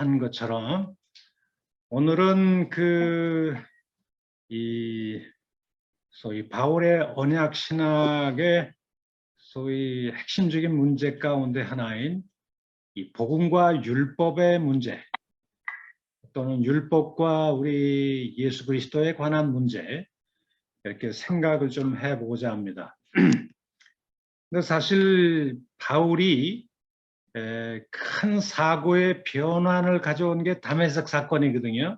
한 것처럼 오늘은 소위 바울의 언약 신학의 소위 핵심적인 문제 가운데 하나인 이 복음과 율법의 문제 또는 율법과 우리 예수 그리스도에 관한 문제 이렇게 생각을 좀 해보고자 합니다. 근데 사실 바울이 큰 사고의 변환을 가져온 게 다메섹 사건이거든요.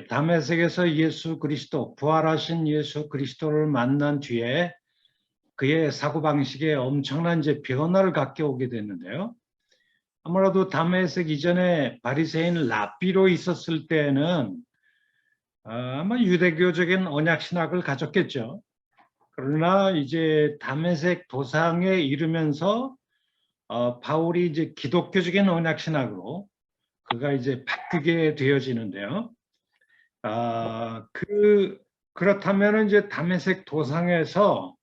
다메섹에서 예수 그리스도, 부활하신 예수 그리스도를 만난 뒤에 그의 사고방식에 엄청난 이제 변화를 갖게 됐는데요. 아무래도 다메섹 이전에 바리새인 랍비로 있었을 때는 아마 유대교적인 언약 신학을 가졌겠죠. 그러나 이제 다메섹 도상에 이르면서 바울이 이제 기독교적인 언약 신학으로 그가 이제 바뀌게 되어지는데요. 그렇다면 이제 다메섹 도상에서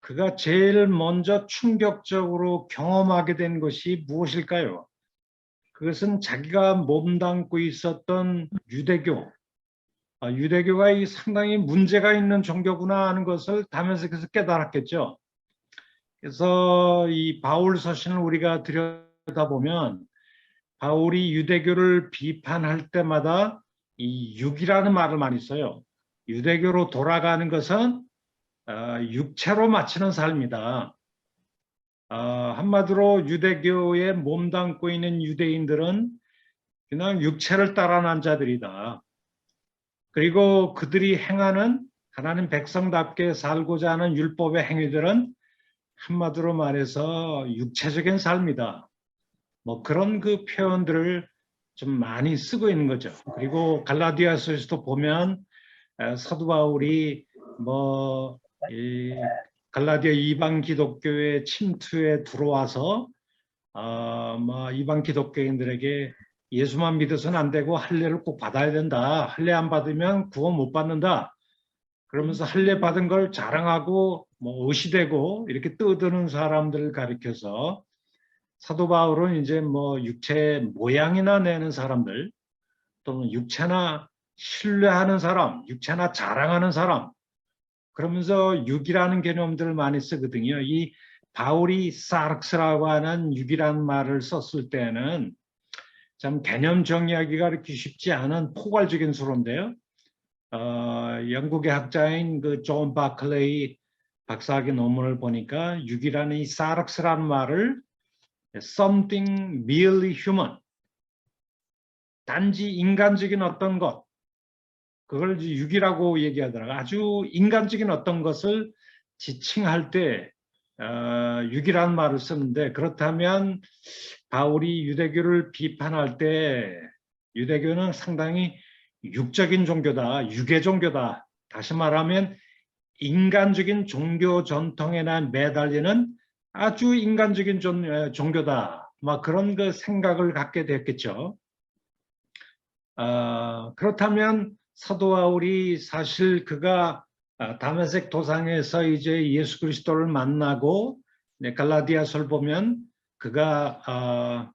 그가 제일 먼저 충격적으로 경험하게 된 것이 무엇일까요? 그것은 자기가 몸담고 있었던 유대교, 유대교가 상당히 문제가 있는 종교구나 하는 것을 다메섹에서 깨달았겠죠. 그래서 이 바울 서신을 우리가 들여다보면 바울이 유대교를 비판할 때마다 이 육이라는 말을 많이 써요. 유대교로 돌아가는 것은 육체로 마치는 삶이다. 한마디로 유대교에 몸담고 있는 유대인들은 그냥 육체를 따라난 자들이다. 그리고 그들이 행하는 하나님 백성답게 살고자 하는 율법의 행위들은 한마디로 말해서 육체적인 삶이다. 뭐 그런 그 표현들을 좀 많이 쓰고 있는 거죠. 그리고 갈라디아서에서도 보면 사도 바울이 갈라디아 이방 기독교의 침투에 들어와서 이방 기독교인들에게 예수만 믿어서는 안 되고 할례를 꼭 받아야 된다. 할례 안 받으면 구원 못 받는다. 그러면서 할례 받은 걸 자랑하고 의시되고 이렇게 떠드는 사람들을 가리켜서 사도 바울은 이제 육체 모양이나 내는 사람들 또는 육체나 신뢰하는 사람, 육체나 자랑하는 사람 그러면서 육이라는 개념들을 많이 쓰거든요. 이 바울이 사르스라고 하는 육이라는 말을 썼을 때는 참 개념 정의하기가 그렇게 쉽지 않은 포괄적인 수로인데요. 영국의 학자인 존 바클레이 박사학위 논문을 보니까 육이라는 이 사르스라는 말을 something merely human, 단지 인간적인 어떤 것, 그걸 육이라고 얘기하더라고요. 아주 인간적인 어떤 것을 지칭할 때 육이라는 말을 쓰는데, 그렇다면 바울이 유대교를 비판할 때 유대교는 상당히 육적인 종교다, 유괴 종교다. 다시 말하면 인간적인 종교 전통에나 매달리는 아주 인간적인 종교다. 그런 그 생각을 갖게 됐겠죠. 그렇다면 사도 바울이 사실 그가 다메섹 도상에서 이제 예수 그리스도를 만나고 갈라디아서를 보면 그가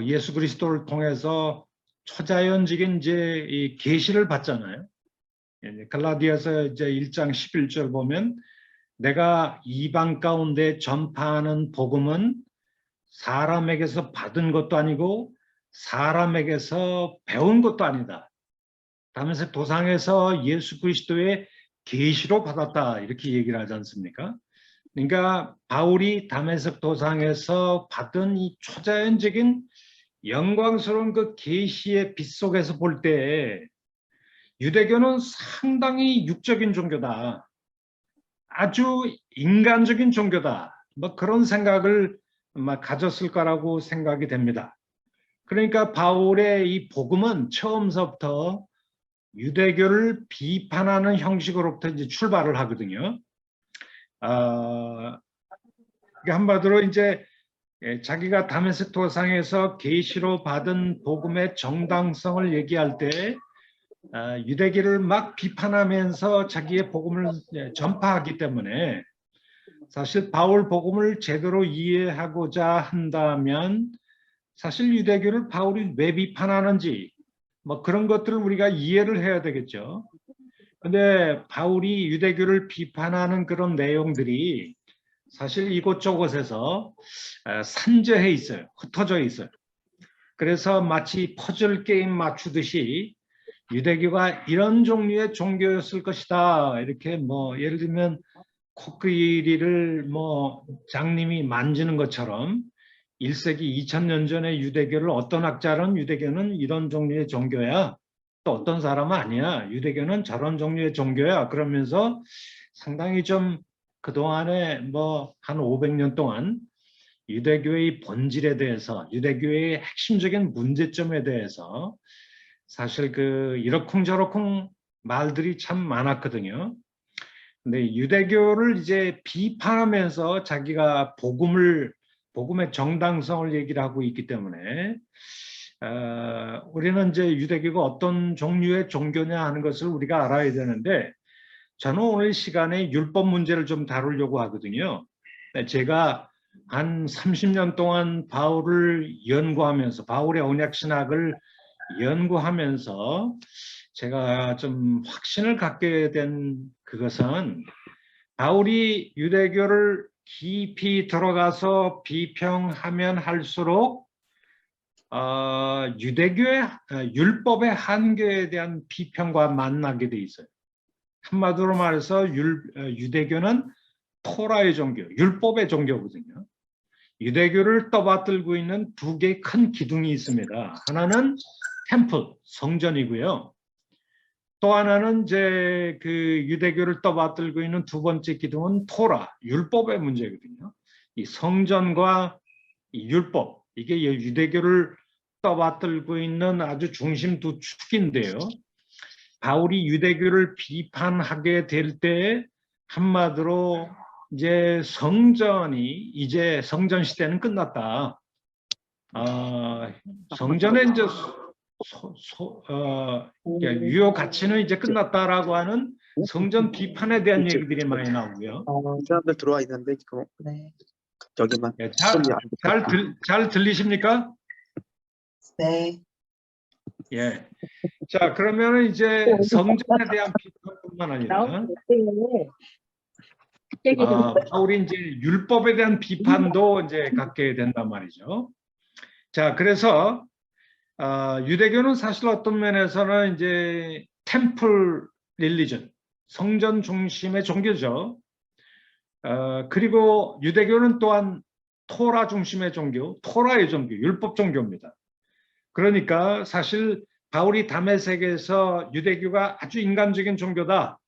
예수 그리스도를 통해서 초자연적인 이제 이 계시를 받잖아요. 갈라디아서 이제 1장 11절 보면 내가 이방 가운데 전파하는 복음은 사람에게서 받은 것도 아니고 사람에게서 배운 것도 아니다. 다메섹 도상에서 예수 그리스도의 계시로 받았다 이렇게 얘기를 하지 않습니까? 그러니까 바울이 다메섹 도상에서 받은 이 초자연적인 영광스러운 그 계시의 빛 속에서 볼 때 유대교는 상당히 육적인 종교다. 아주 인간적인 종교다. 그런 생각을 가졌을 거라고 생각이 됩니다. 그러니까 바울의 이 복음은 처음서부터 유대교를 비판하는 형식으로부터 이제 출발을 하거든요. 한마디로 이제 자기가 다메섹 도상에서 계시로 받은 복음의 정당성을 얘기할 때 유대교를 막 비판하면서 자기의 복음을 전파하기 때문에 사실 바울 복음을 제대로 이해하고자 한다면 사실 유대교를 바울이 왜 비판하는지 뭐 그런 것들을 우리가 이해를 해야 되겠죠. 근데 바울이 유대교를 비판하는 그런 내용들이 사실 이곳저곳에서 산재해 있어요. 흩어져 있어요. 그래서 마치 퍼즐 게임 맞추듯이 유대교가 이런 종류의 종교였을 것이다. 이렇게 뭐 예를 들면 코끼리를 뭐 장님이 만지는 것처럼 1세기 2000년 전에 유대교를 어떤 학자는 유대교는 이런 종류의 종교야. 또 어떤 사람은 아니야. 유대교는 저런 종류의 종교야. 그러면서 상당히 좀 그동안에 뭐 한 500년 동안 유대교의 본질에 대해서 유대교의 핵심적인 문제점에 대해서 사실 그 이러쿵저러쿵 말들이 참 많았거든요. 근데 유대교를 이제 비판하면서 자기가 복음의 정당성을 얘기를 하고 있기 때문에 우리는 이제 유대교가 어떤 종류의 종교냐 하는 것을 우리가 알아야 되는데 저는 오늘 시간에 율법 문제를 좀 다루려고 하거든요. 제가 한 30년 동안 바울을 연구하면서 바울의 언약 신학을 연구하면서 제가 좀 확신을 갖게 된 그것은 바울이 유대교를 깊이 들어가서 비평하면 할수록 유대교의 율법의 한계에 대한 비평과 만나게 돼 있어요. 한마디로 말해서 유대교는 토라의 종교, 율법의 종교거든요. 유대교를 떠받들고 있는 두 개의 큰 기둥이 있습니다. 하나는 템플, 성전이고요. 또 하나는 이제 그 유대교를 떠받들고 있는 두 번째 기둥은 토라, 율법의 문제거든요. 이 성전과 이 율법, 이게 유대교를 떠받들고 있는 아주 중심 두 축인데요. 바울이 유대교를 비판하게 될 때 한마디로 이제 이제 성전 시대는 끝났다. 성전의 이제 유효 가치는 이제 끝났다라고 하는 성전 비판에 대한 얘기들이 많이 나오고요. 사람들 들어와 있는데 지금 네. 여기만 예, 잘 들리십니까? 네. 예. 자, 그러면 이제 성전에 대한 비판뿐만 아니라 바울이 이제 율법에 대한 비판도 이제 갖게 된단 말이죠. 자, 그래서 유대교는 사실 어떤 면에서는 이제 템플 릴리전, 성전 중심의 종교죠. 그리고 유대교는 또한 토라 중심의 종교, 토라의 종교, 율법 종교입니다. 그러니까 사실 바울이 다메섹에서 유대교가 아주 인간적인 종교다.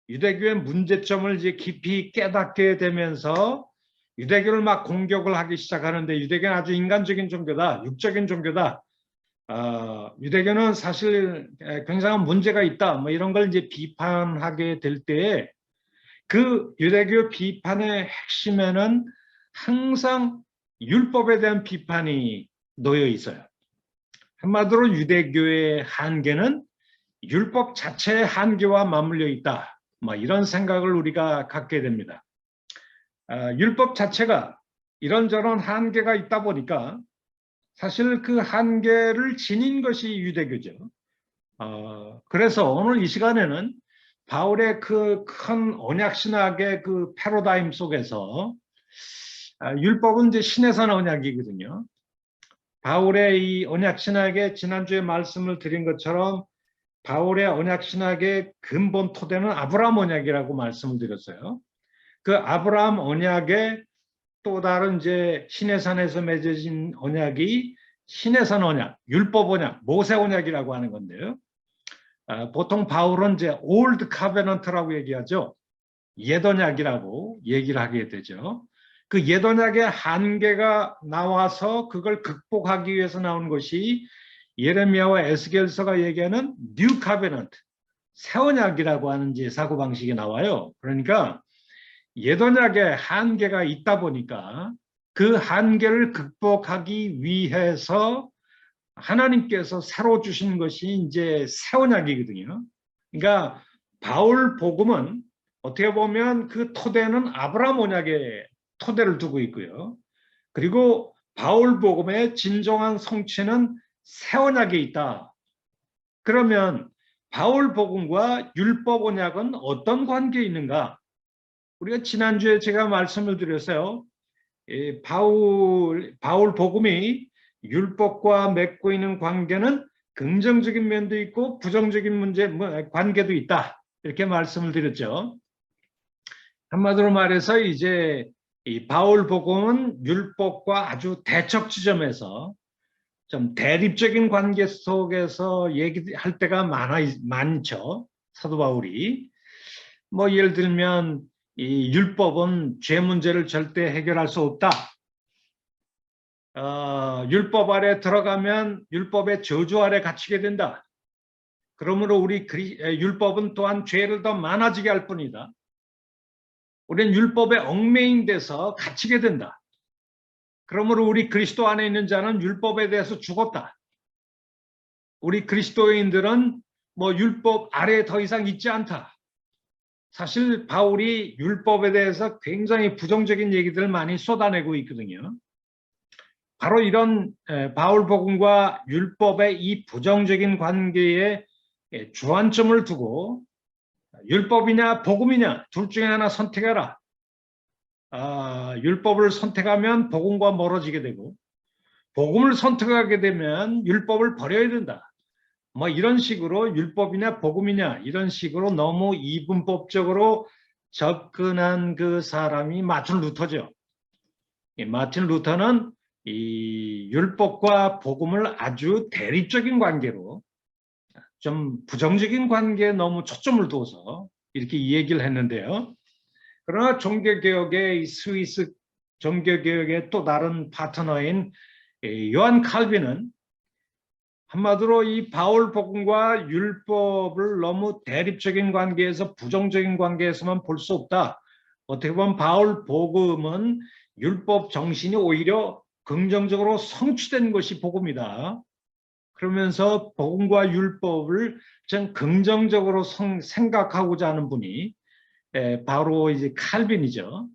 유대교의 문제점을 이제 깊이 깨닫게 되면서 유대교를 막 공격을 하기 시작하는데 유대교는 아주 인간적인 종교다, 육적인 종교다. 유대교는 사실 굉장한 문제가 있다. 뭐 이런 걸 이제 비판하게 될 때에 그 유대교 비판의 핵심에는 항상 율법에 대한 비판이 놓여 있어요. 한마디로 유대교의 한계는 율법 자체의 한계와 맞물려 있다. 뭐 이런 생각을 우리가 갖게 됩니다. 율법 자체가 이런저런 한계가 있다 보니까 사실 그 한계를 지닌 것이 유대교죠. 그래서 오늘 이 시간에는 바울의 그 큰 언약신학의 그 패러다임 속에서 율법은 이제 신에서 나온 언약이거든요. 바울의 이 언약신학의 지난주에 말씀을 드린 것처럼 바울의 언약신학의 근본 토대는 아브라함 언약이라고 말씀을 드렸어요. 그 아브라함 언약의 또 다른 이제 시내산에서 맺어진 언약이 시내산 언약, 율법 언약, 모세 언약이라고 하는 건데요. 보통 바울은 이제 올드 카베넌트라고 얘기하죠. 옛 언약이라고 얘기를 하게 되죠. 그 옛 언약의 한계가 나와서 그걸 극복하기 위해서 나온 것이 예레미야와 에스겔서가 얘기하는 뉴 카베넌트, 새 언약이라고 하는 이제 사고방식이 나와요. 그러니까 옛 언약에 한계가 있다 보니까 그 한계를 극복하기 위해서 하나님께서 새로 주신 것이 이제 새 언약이거든요. 그러니까 바울 복음은 어떻게 보면 그 토대는 아브라함 언약에 토대를 두고 있고요. 그리고 바울 복음의 진정한 성취는 새 언약에 있다. 그러면 바울 복음과 율법 언약은 어떤 관계에 있는가? 우리가 지난주에 제가 말씀을 드렸어요. 이 바울 복음이 율법과 맺고 있는 관계는 긍정적인 면도 있고 부정적인 관계도 있다. 이렇게 말씀을 드렸죠. 한마디로 말해서 이제 이 바울 복음은 율법과 아주 대척 지점에서 좀 대립적인 관계 속에서 얘기할 때가 많죠. 사도 바울이. 뭐 예를 들면 이 율법은 죄 문제를 절대 해결할 수 없다. 율법 아래 들어가면 율법의 저주 아래 갇히게 된다. 그러므로 우리 율법은 또한 죄를 더 많아지게 할 뿐이다. 우리는 율법에 얽매인돼서 갇히게 된다. 그러므로 우리 그리스도 안에 있는 자는 율법에 대해서 죽었다. 우리 그리스도인들은 뭐 율법 아래에 더 이상 있지 않다. 사실 바울이 율법에 대해서 굉장히 부정적인 얘기들을 많이 쏟아내고 있거든요. 바로 이런 바울 복음과 율법의 이 부정적인 관계에 주안점을 두고 율법이냐 복음이냐 둘 중에 하나 선택해라. 율법을 선택하면 복음과 멀어지게 되고 복음을 선택하게 되면 율법을 버려야 된다. 뭐 이런 식으로 율법이냐 복음이냐 이런 식으로 너무 이분법적으로 접근한 그 사람이 마틴 루터죠. 마틴 루터는 이 율법과 복음을 아주 대립적인 관계로 좀 부정적인 관계에 너무 초점을 둬서 이렇게 얘기를 했는데요. 그러나 종교개혁의 스위스 종교개혁의 또 다른 파트너인 요한 칼빈은 한마디로 이 바울 복음과 율법을 너무 대립적인 관계에서 부정적인 관계에서만 볼 수 없다. 어떻게 보면 바울 복음은 율법 정신이 오히려 긍정적으로 성취된 것이 복음이다. 그러면서 복음과 율법을 좀 긍정적으로 생각하고자 하는 분이 바로 이제 칼빈이죠.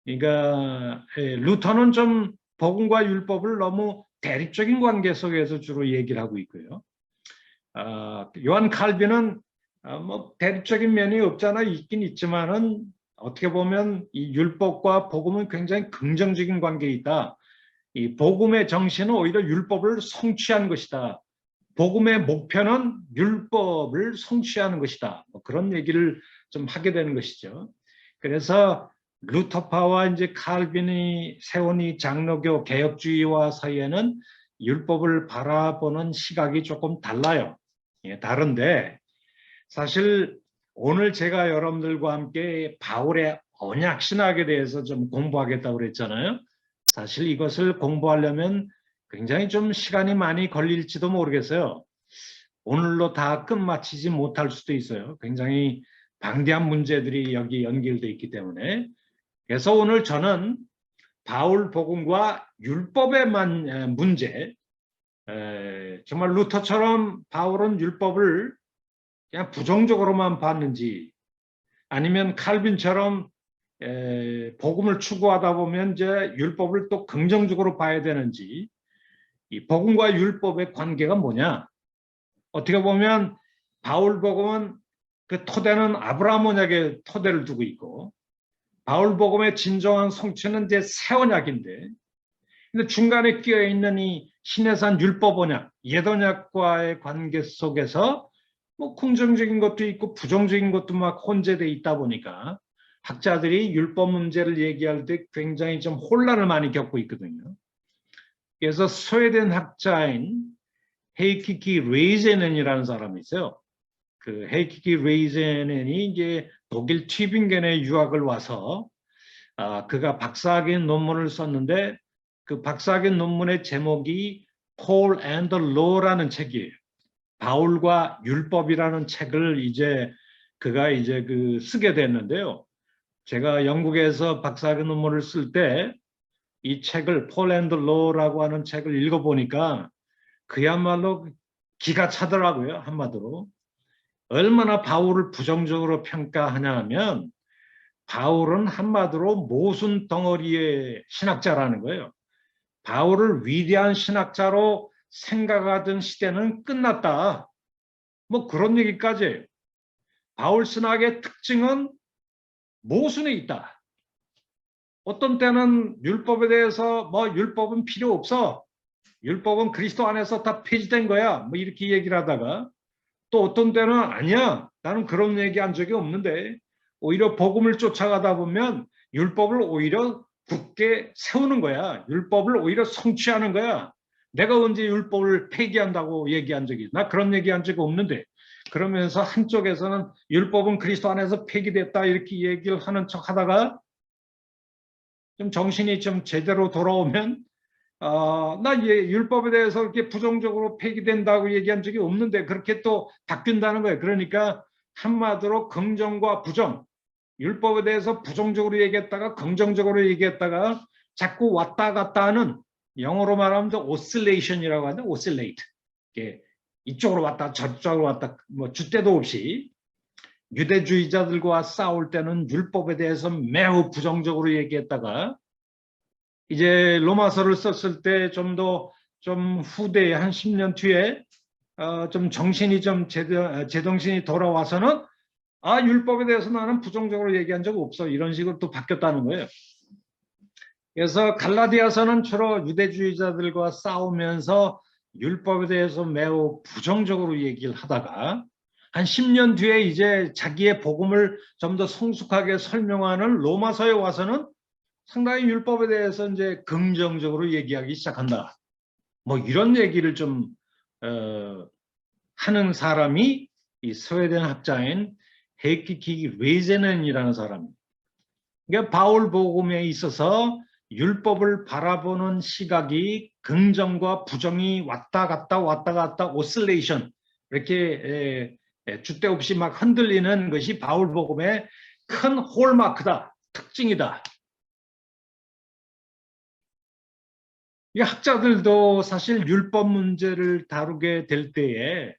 그러니까 루터는 좀 복음과 율법을 너무 대립적인 관계 속에서 주로 얘기를 하고 있고요. 요한 칼빈은 뭐 대립적인 면이 없잖아 있긴 있지만은 어떻게 보면 이 율법과 복음은 굉장히 긍정적인 관계에 있다. 이 복음의 정신은 오히려 율법을 성취한 것이다. 복음의 목표는 율법을 성취하는 것이다. 뭐 그런 얘기를 좀 하게 되는 것이죠. 그래서 루터파와 이제 칼빈이 세운 이 장로교 개혁주의와 사이에는 율법을 바라보는 시각이 조금 달라요. 다른데 사실 오늘 제가 여러분들과 함께 바울의 언약 신학에 대해서 좀 공부하겠다고 그랬잖아요. 사실 이것을 공부하려면 굉장히 좀 시간이 많이 걸릴지도 모르겠어요. 오늘로 다 끝마치지 못할 수도 있어요. 굉장히 방대한 문제들이 여기 연결되어 있기 때문에. 그래서 오늘 저는 바울 복음과 율법의 문제, 정말 루터처럼 바울은 율법을 그냥 부정적으로만 봤는지 아니면 칼빈처럼 복음을 추구하다 보면 이제 율법을 또 긍정적으로 봐야 되는지 이 복음과 율법의 관계가 뭐냐? 어떻게 보면 바울 복음은 그 토대는 아브라함 언약의 토대를 두고 있고 바울 복음의 진정한 성취는 이제 새 언약인데 근데 중간에 끼어 있는 이 신해산 율법 언약, 옛 언약과의 관계 속에서 뭐 긍정적인 것도 있고 부정적인 것도 막 혼재되어 있다 보니까 학자들이 율법 문제를 얘기할 때 굉장히 좀 혼란을 많이 겪고 있거든요. 그래서 스웨덴 학자인 헤이키키 레이제넨이라는 사람이 있어요. 그 헤이키키 레이제넨이 이제 독일 튜빙겐에 유학을 와서 그가 박사학위 논문을 썼는데 그 박사학위 논문의 제목이 Paul and the Law라는 책이에요. 바울과 율법이라는 책을 이제 그가 이제 쓰게 됐는데요. 제가 영국에서 박사학위 논문을 쓸 때 이 책을 Paul and the Law라고 하는 책을 읽어보니까 그야말로 기가 차더라고요. 한마디로. 얼마나 바울을 부정적으로 평가하냐 하면 바울은 한마디로 모순 덩어리의 신학자라는 거예요. 바울을 위대한 신학자로 생각하던 시대는 끝났다. 뭐 그런 얘기까지. 바울 신학의 특징은 모순에 있다. 어떤 때는 율법에 대해서 뭐 율법은 필요 없어. 율법은 그리스도 안에서 다 폐지된 거야. 뭐 이렇게 얘기를 하다가 또 어떤 때는 아니야. 나는 그런 얘기한 적이 없는데 오히려 복음을 쫓아가다 보면 율법을 오히려 굳게 세우는 거야. 율법을 오히려 성취하는 거야. 내가 언제 율법을 폐기한다고 얘기한 적이 있나? 그런 얘기한 적이 없는데 그러면서 한쪽에서는 율법은 그리스도 안에서 폐기됐다 이렇게 얘기를 하는 척 하다가 좀 정신이 좀 제대로 돌아오면 나 율법에 대해서 이렇게 부정적으로 폐기된다고 얘기한 적이 없는데 그렇게 또 바뀐다는 거예요. 그러니까 한마디로 긍정과 부정, 율법에 대해서 부정적으로 얘기했다가 긍정적으로 얘기했다가 자꾸 왔다 갔다 하는 영어로 말하면 oscillation이라고 하는데 oscillate. 이게 이쪽으로 왔다 저쪽으로 왔다 뭐 줏대도 없이 유대주의자들과 싸울 때는 율법에 대해서 매우 부정적으로 얘기했다가 이제 로마서를 썼을 때 좀 더 좀 후대에 한 10년 뒤에 좀 정신이 좀 제정신이 돌아와서는 율법에 대해서 나는 부정적으로 얘기한 적 없어 이런 식으로 또 바뀌었다는 거예요. 그래서 갈라디아서는 주로 유대주의자들과 싸우면서 율법에 대해서 매우 부정적으로 얘기를 하다가 한 10년 뒤에 이제 자기의 복음을 좀 더 성숙하게 설명하는 로마서에 와서는 상당히 율법에 대해서 이제 긍정적으로 얘기하기 시작한다. 뭐 이런 얘기를 좀 하는 사람이 이 스웨덴 학자인 헤이키 웨이제넨이라는 사람입니다. 그러니까 바울 복음에 있어서 율법을 바라보는 시각이 긍정과 부정이 왔다 갔다 오슬레이션 이렇게 줏대 없이 막 흔들리는 것이 바울 복음의 큰 홀마크다, 특징이다. 이 학자들도 사실 율법 문제를 다루게 될 때에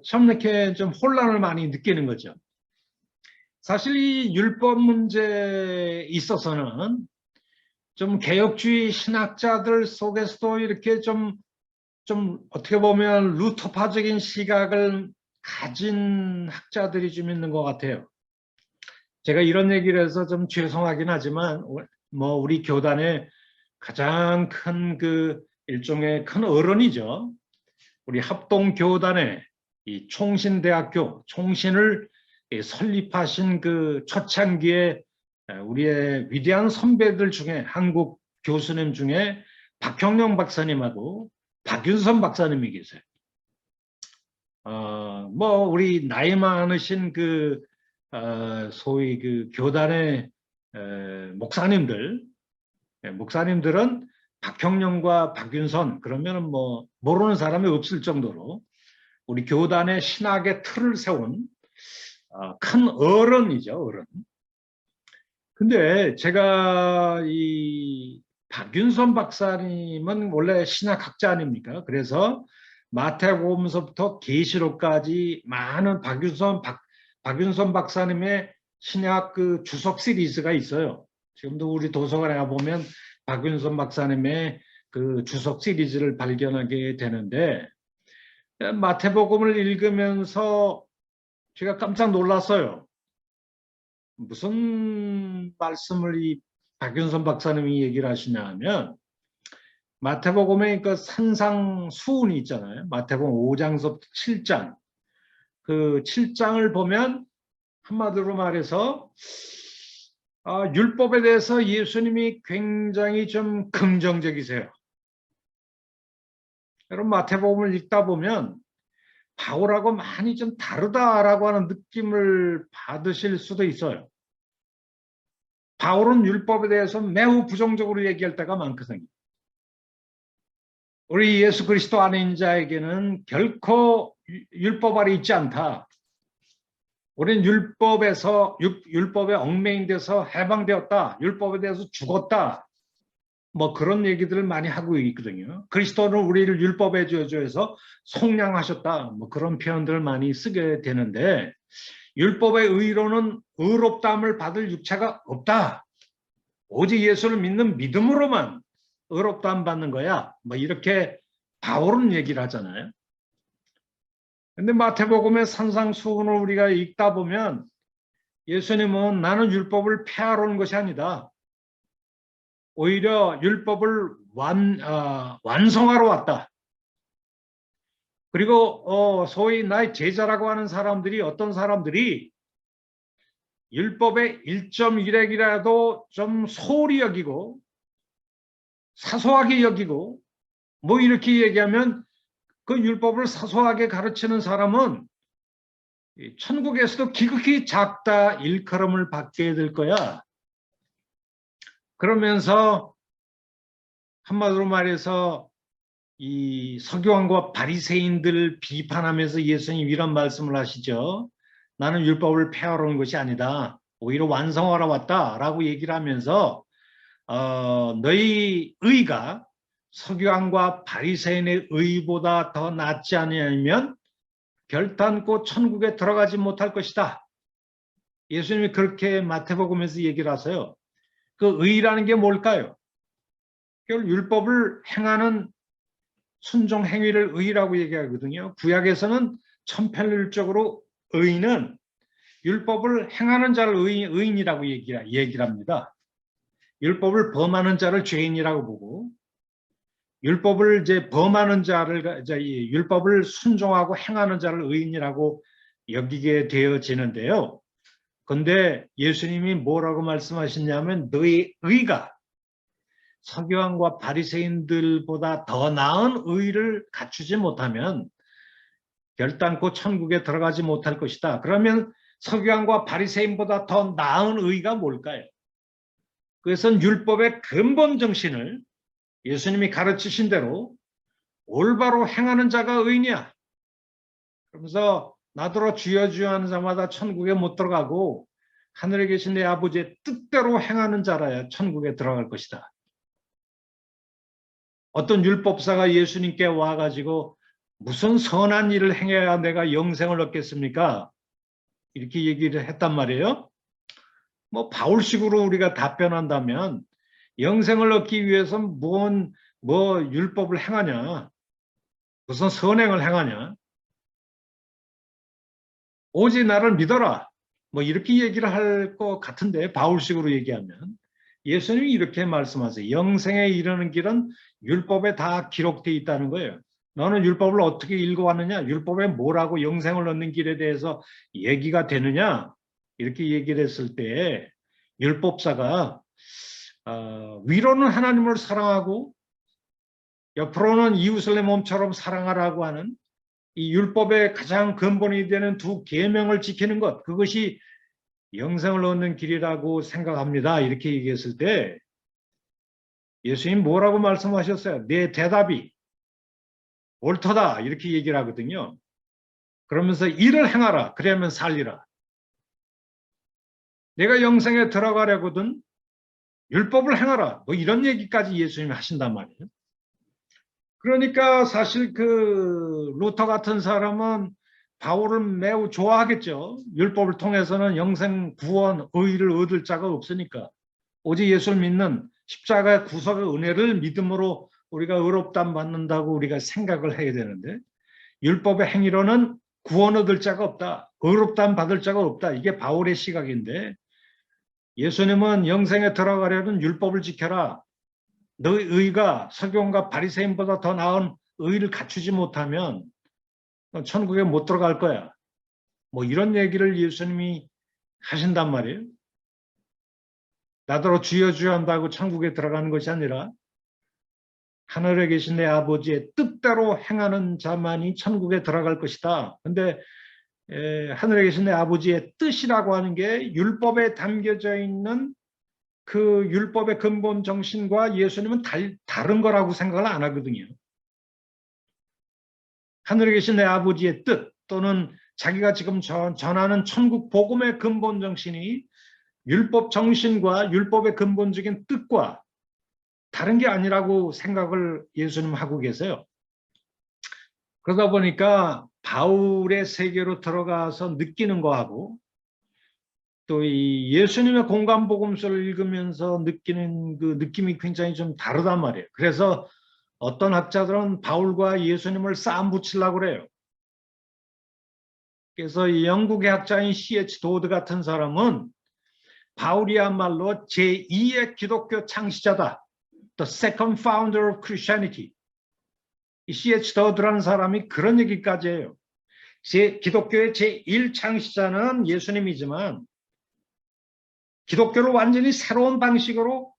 참 이렇게 좀 혼란을 많이 느끼는 거죠. 사실 이 율법 문제에 있어서는 좀 개혁주의 신학자들 속에서도 이렇게 좀 어떻게 보면 루터파적인 시각을 가진 학자들이 좀 있는 것 같아요. 제가 이런 얘기를 해서 좀 죄송하긴 하지만 뭐 우리 교단의 가장 큰 그 일종의 큰 어른이죠. 우리 합동교단의 이 총신대학교 총신을 설립하신 그 초창기에 우리의 위대한 선배들 중에 한국 교수님 중에 박형령 박사님하고 박윤선 박사님이 계세요. 뭐 우리 나이 많으신 그 소위 그 교단의 목사님들은 박형령과 박윤선 그러면은 뭐 모르는 사람이 없을 정도로 우리 교단의 신학의 틀을 세운 큰 어른이죠, 어른. 근데 제가 이 박윤선 박사님은 원래 신학학자 아닙니까? 그래서 마태복음서부터 계시록까지 많은 박윤선 박사님의 신학 그 주석 시리즈가 있어요. 지금도 우리 도서관에 가보면 박윤선 박사님의 그 주석 시리즈를 발견하게 되는데 마태복음을 읽으면서 제가 깜짝 놀랐어요. 무슨 말씀을 이 박윤선 박사님이 얘기를 하시냐 하면 마태복음에 그 산상수훈이 있잖아요. 마태복음 5장부터 7장. 그 7장을 보면 한마디로 말해서 율법에 대해서 예수님이 굉장히 좀 긍정적이세요. 여러분 마태복음을 읽다 보면 바울하고 많이 좀 다르다라고 하는 느낌을 받으실 수도 있어요. 바울은 율법에 대해서 매우 부정적으로 얘기할 때가 많거든요. 우리 예수 그리스도 안에 있는 자에게는 결코 율법 아래 있지 않다. 우리는 율법에 얽매인돼서 해방되었다. 율법에 대해서 죽었다. 뭐 그런 얘기들을 많이 하고 있거든요. 그리스도는 우리를 율법에 저주해서 속량하셨다. 뭐 그런 표현들을 많이 쓰게 되는데 율법의 의로는 의롭다함을 받을 육체가 없다. 오직 예수를 믿는 믿음으로만 의롭다함 받는 거야. 뭐 이렇게 바울은 얘기를 하잖아요. 근데 마태복음의 산상수훈을 우리가 읽다 보면 예수님은 나는 율법을 폐하러 온 것이 아니다. 오히려 율법을 완성하러 왔다. 그리고 소위 나의 제자라고 하는 사람들이 어떤 사람들이 율법의 1.1핵이라도 좀 소홀히 여기고 사소하게 여기고 뭐 이렇게 얘기하면 그 율법을 사소하게 가르치는 사람은 천국에서도 기극히 작다 일컬음을 받게 될 거야. 그러면서 한마디로 말해서 이 서기관과 바리새인들을 비판하면서 예수님 이런 말씀을 하시죠. 나는 율법을 폐하러 온 것이 아니다. 오히려 완성하러 왔다라고 얘기를 하면서 너희 의가 서기관과 바리새인의 의보다 더 낫지 않으면 결단코 천국에 들어가지 못할 것이다. 예수님이 그렇게 마태복음에서 얘기를 하세요. 그 의라는 게 뭘까요? 율법을 행하는 순종 행위를 의라고 얘기하거든요. 구약에서는 천편일적으로 의는 율법을 행하는 자를 의인이라고 얘기를 합니다. 율법을 범하는 자를 죄인이라고 보고 율법을 이제 범하는 자를 율법을 순종하고 행하는 자를 의인이라고 여기게 되어지는데요. 그런데 예수님이 뭐라고 말씀하셨냐면 너희 의가 서기관과 바리새인들보다 더 나은 의를 갖추지 못하면 결단코 천국에 들어가지 못할 것이다. 그러면 서기관과 바리새인보다 더 나은 의가 뭘까요? 그것은 율법의 근본 정신을 예수님이 가르치신 대로 올바로 행하는 자가 의인이야. 그러면서 나더러 주여 주여 하는 자마다 천국에 못 들어가고 하늘에 계신 내 아버지의 뜻대로 행하는 자라야 천국에 들어갈 것이다. 어떤 율법사가 예수님께 와가지고 무슨 선한 일을 행해야 내가 영생을 얻겠습니까? 이렇게 얘기를 했단 말이에요. 뭐 바울식으로 우리가 답변한다면 영생을 얻기 위해서는 뭐 율법을 행하냐? 무슨 선행을 행하냐? 오직 나를 믿어라. 뭐 이렇게 얘기를 할 것 같은데 바울식으로 얘기하면 예수님이 이렇게 말씀하세요. 영생에 이르는 길은 율법에 다 기록되어 있다는 거예요. 너는 율법을 어떻게 읽어왔느냐? 율법에 뭐라고 영생을 얻는 길에 대해서 얘기가 되느냐? 이렇게 얘기를 했을 때 율법사가 위로는 하나님을 사랑하고 옆으로는 이웃을 내 몸처럼 사랑하라고 하는 이 율법의 가장 근본이 되는 두 계명을 지키는 것, 그것이 영생을 얻는 길이라고 생각합니다. 이렇게 얘기했을 때 예수님 뭐라고 말씀하셨어요? 내 대답이 옳다 이렇게 얘기를 하거든요. 그러면서 일을 행하라. 그러면 살리라. 내가 영생에 들어가려거든 율법을 행하라. 뭐 이런 얘기까지 예수님이 하신단 말이에요. 그러니까 사실 그 루터 같은 사람은 바울을 매우 좋아하겠죠. 율법을 통해서는 영생, 구원, 의를 얻을 자가 없으니까. 오직 예수를 믿는 십자가의 구속의 은혜를 믿음으로 우리가 의롭다함 받는다고 우리가 생각을 해야 되는데 율법의 행위로는 구원 얻을 자가 없다. 의롭다함 받을 자가 없다. 이게 바울의 시각인데 예수님은 영생에 들어가려는 율법을 지켜라. 너의 의가 서기관과 바리새인보다 더 나은 의를 갖추지 못하면 천국에 못 들어갈 거야. 뭐 이런 얘기를 예수님이 하신단 말이에요. 나더러 주여 주여 한다고 천국에 들어가는 것이 아니라 하늘에 계신 내 아버지의 뜻대로 행하는 자만이 천국에 들어갈 것이다. 근데 하늘에 계신 내 아버지의 뜻이라고 하는 게 율법에 담겨져 있는 그 율법의 근본 정신과 예수님은 다른 거라고 생각을 안 하거든요. 하늘에 계신 내 아버지의 뜻 또는 자기가 지금 전하는 천국 복음의 근본 정신이 율법 정신과 율법의 근본적인 뜻과 다른 게 아니라고 생각을 예수님 하고 계세요. 그러다 보니까 바울의 세계로 들어가서 느끼는 거하고 또 이 예수님의 공간복음서를 읽으면서 느끼는 그 느낌이 굉장히 좀 다르단 말이에요. 그래서 어떤 학자들은 바울과 예수님을 싸움 붙이려고 그래요. 그래서 이 영국의 학자인 C.H. 도드 같은 사람은 바울이야말로 제2의 기독교 창시자다. The second founder of Christianity. 이 C.H. 도드라는 사람이 그런 얘기까지 해요. 기독교의 제1 창시자는 예수님이지만 기독교를 완전히 새로운 방식으로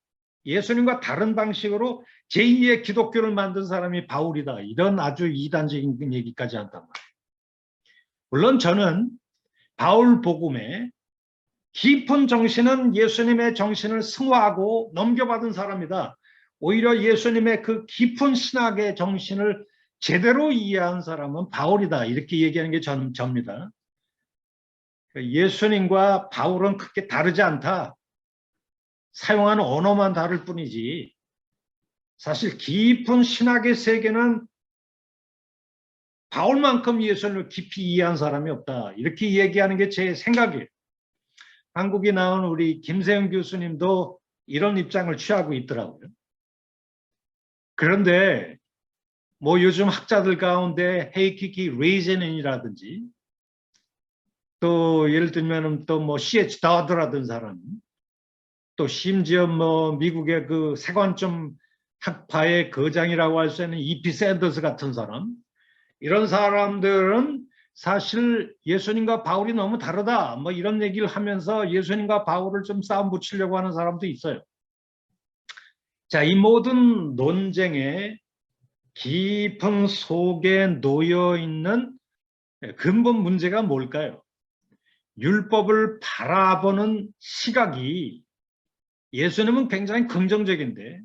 예수님과 다른 방식으로 제2의 기독교를 만든 사람이 바울이다. 이런 아주 이단적인 얘기까지 한단 말이에요. 물론 저는 바울 복음의 깊은 정신은 예수님의 정신을 승화하고 넘겨받은 사람이다. 오히려 예수님의 그 깊은 신학의 정신을 제대로 이해한 사람은 바울이다. 이렇게 얘기하는 게 접니다. 예수님과 바울은 크게 다르지 않다. 사용하는 언어만 다를 뿐이지 사실 깊은 신학의 세계는 바울만큼 예수님을 깊이 이해한 사람이 없다. 이렇게 얘기하는 게 제 생각이에요. 한국에 나온 우리 김세영 교수님도 이런 입장을 취하고 있더라고요. 그런데 뭐 요즘 학자들 가운데 헤이키키 레이제넨이라든지 또 예를 들면 또 뭐 C.H. 다드라든 사람 또 심지어 뭐 미국의 그 세관점 학파의 거장이라고 할 수 있는 E.P. 샌더스 같은 사람 이런 사람들은 사실 예수님과 바울이 너무 다르다 뭐 이런 얘기를 하면서 예수님과 바울을 좀 싸움 붙이려고 하는 사람도 있어요. 자, 이 모든 논쟁의 깊은 속에 놓여 있는 근본 문제가 뭘까요? 율법을 바라보는 시각이 예수님은 굉장히 긍정적인데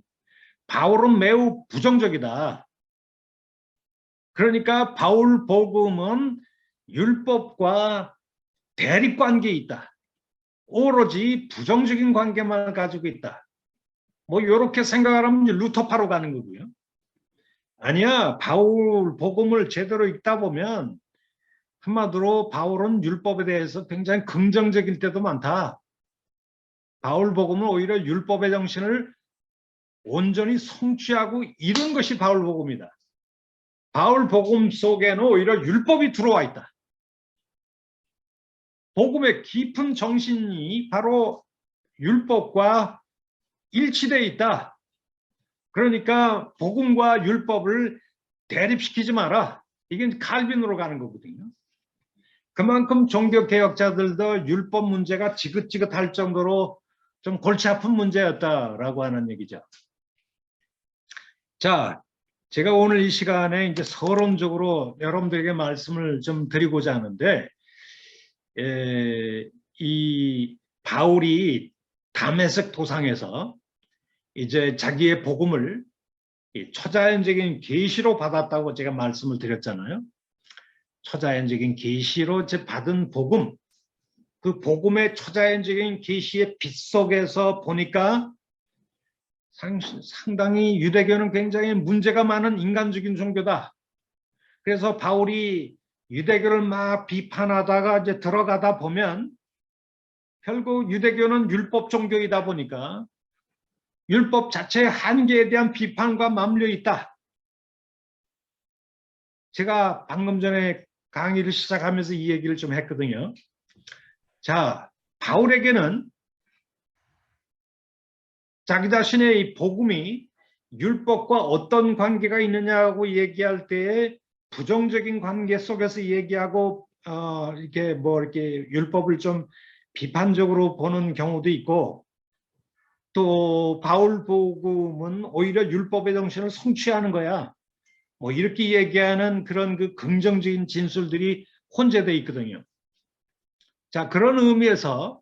바울은 매우 부정적이다. 그러니까 바울 복음은 율법과 대립관계에 있다. 오로지 부정적인 관계만 가지고 있다. 뭐 이렇게 생각을 하면 루터파로 가는 거고요. 아니야, 바울 복음을 제대로 읽다 보면 한마디로 바울은 율법에 대해서 굉장히 긍정적일 때도 많다. 바울 복음은 오히려 율법의 정신을 온전히 성취하고 이룬 것이 바울 복음이다. 바울 복음 속에는 오히려 율법이 들어와 있다. 복음의 깊은 정신이 바로 율법과 일치되어 있다. 그러니까 복음과 율법을 대립시키지 마라. 이게 칼빈으로 가는 거거든요. 그만큼 종교개혁자들도 율법 문제가 지긋지긋할 정도로 좀 골치 아픈 문제였다라고 하는 얘기죠. 자, 제가 오늘 이 시간에 이제 서론적으로 여러분들에게 말씀을 좀 드리고자 하는데, 이 바울이 다메섹 도상에서 이제 자기의 복음을 초자연적인 계시로 받았다고 제가 말씀을 드렸잖아요. 초자연적인 계시로 받은 복음, 그 복음의 초자연적인 계시의 빛 속에서 보니까 상당히 유대교는 굉장히 문제가 많은 인간적인 종교다. 그래서 바울이 유대교를 막 비판하다가 이제 들어가다 보면 결국 유대교는 율법 종교이다 보니까 율법 자체의 한계에 대한 비판과 맞물려 있다. 제가 방금 전에 강의를 시작하면서 이 얘기를 좀 했거든요. 자, 바울에게는 자기 자신의 이 복음이 율법과 어떤 관계가 있느냐고 얘기할 때에 부정적인 관계 속에서 얘기하고 이렇게 율법을 좀 비판적으로 보는 경우도 있고 또 바울 복음은 오히려 율법의 정신을 성취하는 거야. 뭐 이렇게 얘기하는 그런 그 긍정적인 진술들이 혼재되어 있거든요. 자, 그런 의미에서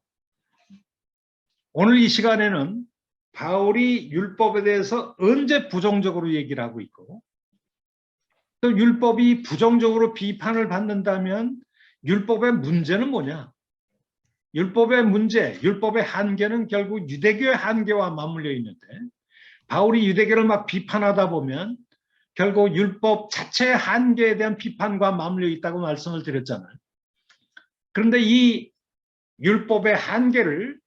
오늘 이 시간에는 바울이 율법에 대해서 언제 부정적으로 얘기를 하고 있고 또 율법이 부정적으로 비판을 받는다면 율법의 문제는 뭐냐? 율법의 문제, 율법의 한계는 결국 유대교의 한계와 맞물려 있는데 바울이 유대교를 막 비판하다 보면 결국 율법 자체의 한계에 대한 비판과 맞물려 있다고 말씀을 드렸잖아요. 그런데 이 율법의 한계를